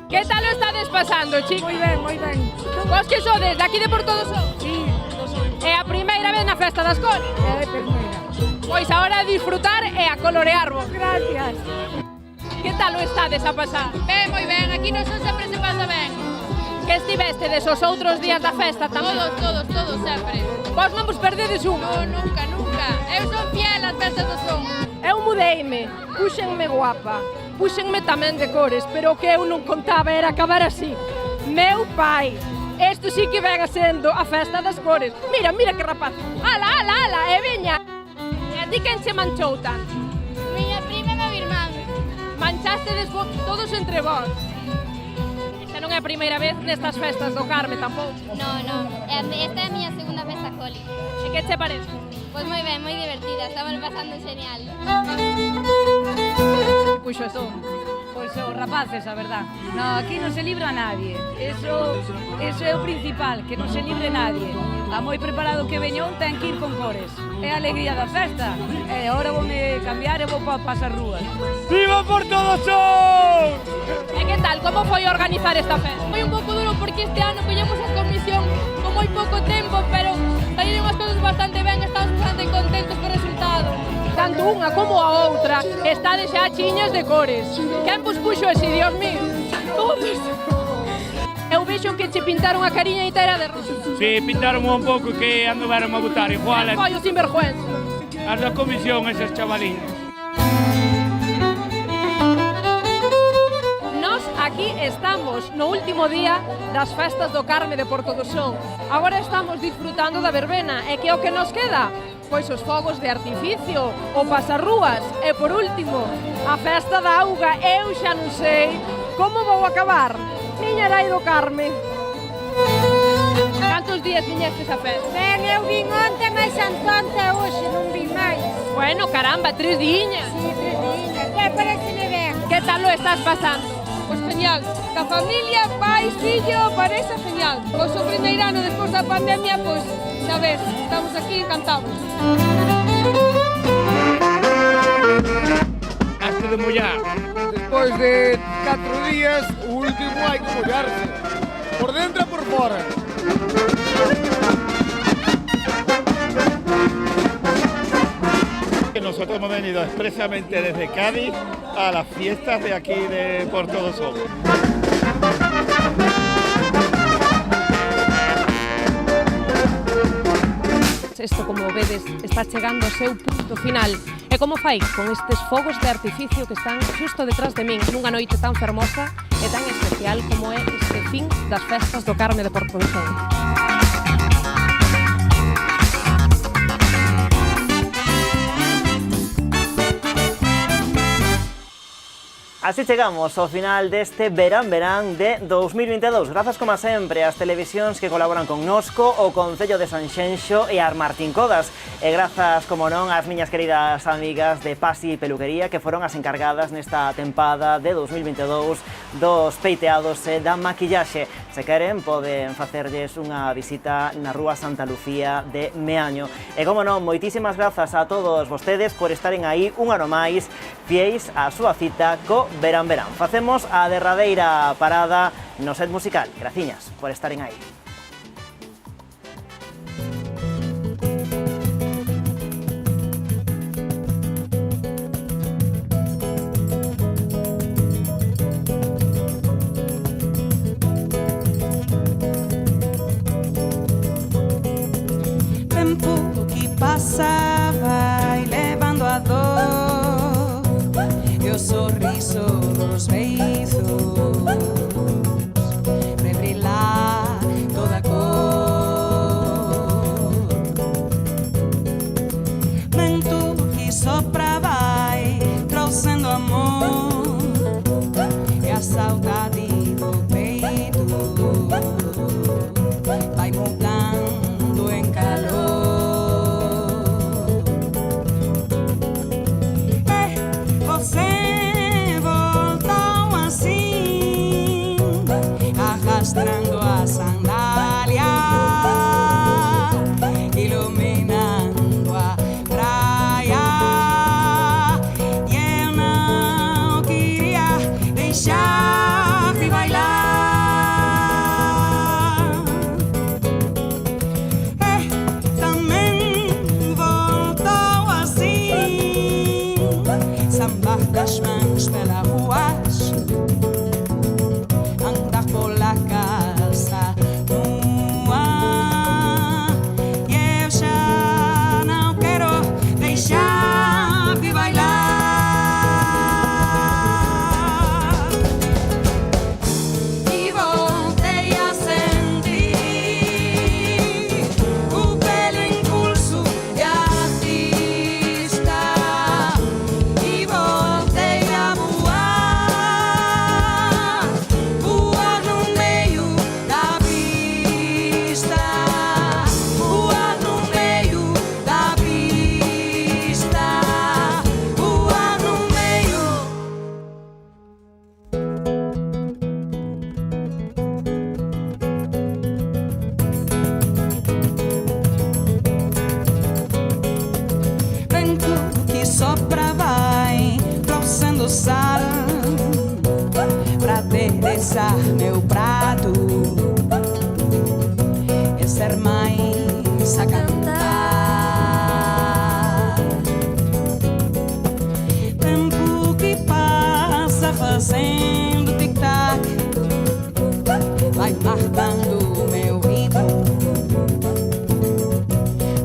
Speaker 14: Que tal o estades pasando, chicos?
Speaker 16: Moi ben.
Speaker 14: Vos que sodes, daqui de Porto do Son?
Speaker 16: Sí, do Son.
Speaker 14: É a primeira vez na festa das cores?
Speaker 16: É a primeira.
Speaker 14: Pois agora a disfrutar e a colorearvos.
Speaker 16: Gracias.
Speaker 14: Que tal o estades a pasar?
Speaker 22: Ben, moi ben, aquí no Son sempre se pasa ben.
Speaker 14: Que estivestedes os outros días da festa tamén?
Speaker 17: Todos, sempre.
Speaker 14: Vos non vos perdedes un?
Speaker 17: Non, nunca. Eu son fiel ás festas do son.
Speaker 14: Eu mudeime, puxenme guapa, puxenme tamén de cores, pero o que eu non contaba era acabar así. Meu pai, isto sí que ven a sendo a festa das cores. Mira que rapaz. Ala, e veña. E a ti quen se manchou tanto?
Speaker 17: Miña prima e meu irmán.
Speaker 14: Manchastedes todos entre vós. Esta non é a primeira vez nestas festas do Carme tampouco.
Speaker 17: Non. Esta é a miña segunda festa coli.
Speaker 14: E que che parece?
Speaker 17: Pois moi ben, moi divertida, estamos pasando genial.
Speaker 5: Puxo eso. Pois os rapaces, a verdad. No, aquí non se libra a nadie. Eso é o principal, que non se libre nadie. A moi preparado que veñón ten que ir con cores. É a alegría da festa. E agora voume cambiar e vou para pasar rúas.
Speaker 11: ¡Viva Porto do Son!
Speaker 14: E que tal? Como foi organizar esta festa?
Speaker 17: Foi un pouco duro porque este ano collemos a comisión con moi pouco tempo, pero saíron as cousas bastante ben, estamos bastante contentos co resultado.
Speaker 14: Tanto unha como a outra estades xa chiñas de cores. Quen vos puxo ese, Dios mío? Todos. Eu vexo que che pintaron a cariña inteira de rosa.
Speaker 11: Sí, pintaron un pouco que anduveron a botar igual.
Speaker 14: Foi o sinvergüenza.
Speaker 11: As da comisión, esas chavalines.
Speaker 14: Nós aquí estamos no último día das festas do Carme de Porto do Son. Agora estamos disfrutando da verbena. E que é o que nos queda? Pois os fogos de artificio, o pasarrúas e, por último, a festa da auga. Eu xa non sei como vou acabar. Miña Rai do Carme. Cantos días viñestes a festa?
Speaker 15: Ben, eu vin onte, mas antonte hoxe non vin máis.
Speaker 14: Bueno, caramba, 3 diñas.
Speaker 15: Sí, 3 diñas. Que pareceme ben.
Speaker 14: Que tal lo estás pasando?
Speaker 17: Pois genial, ca familia, pais, fillo, pareja, genial. Pois o primeiro ano despois da pandemia, pois, xa ves, estamos aquí encantados.
Speaker 11: Hasta de mollar. Despois de 4 días, o último hai que mollarse. Por dentro e por fora. Nosotros hemos venido expresamente desde Cádiz a las fiestas de aquí de Porto do Son.
Speaker 14: Isto, como vedes, está chegando ao seu punto final. E como fai con estes fogos de artificio que están xusto detrás de min nunha noite tan fermosa e tan especial como é este fin das festas do Carme de Porto do Son.
Speaker 2: Así chegamos ao final deste Verán de 2022. Grazas, como sempre, ás televisións que colaboran con Nosco, o Concello de Sanxenxo e as Martín Codas. E grazas, como non, ás miñas queridas amigas de Pasi Peluquería, que foron as encargadas nesta tempada de 2022 dos peiteados e da maquillaxe. Se queren, poden facerlles unha visita na Rúa Santa Lucía de Meaño. E, como non, moitísimas grazas a todos vostedes por estaren aí un ano máis, fieis á súa cita co Verán. Facemos a derradeira parada no set musical. Graciñas por estaren aí.
Speaker 21: Tempo que passava e levando a dor e o sorriso dos beizos, rebrilhar
Speaker 13: preparar meu prato e ser mais a cantar. Tempo que passa fazendo tic-tac vai marcando o meu ritmo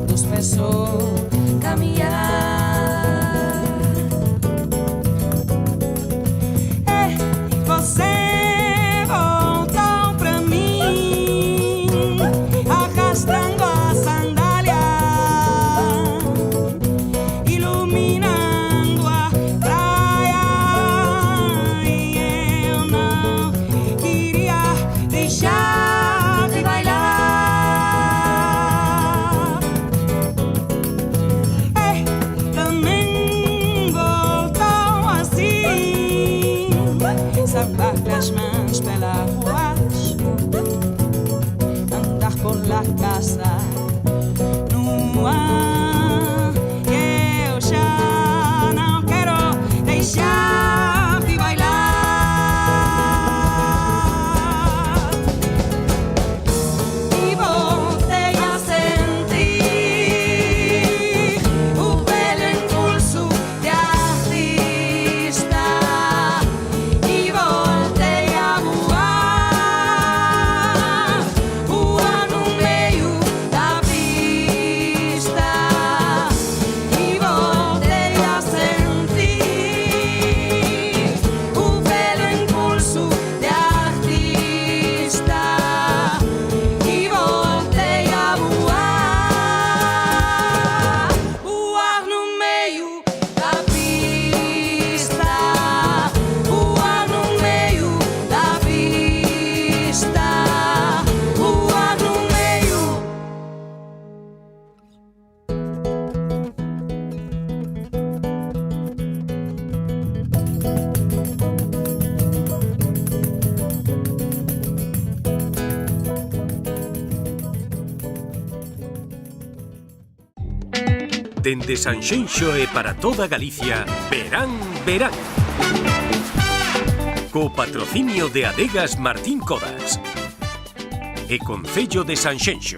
Speaker 13: dos pessoas caminhar. Você voltou pra mim, arrastando a sandália, iluminando a praia. E eu não queria deixar de bailar. Também voltou assim, salvar as mãos pelas ruas, andar por la casa nua. Eu já não quero deixar de bailar. E voltei a sentir o velho impulso de artista. E voltei a voar no meio da pista. E voltei a sentir o velho impulso de artista. E voltei a voar no meio da pista. Voar no meio da pista. Voar no meio.
Speaker 4: Dende Sanxenxo e para toda Galicia, Verán, Verán. Co patrocinio de Adegas Martín Codas e Concello de Sanxenxo.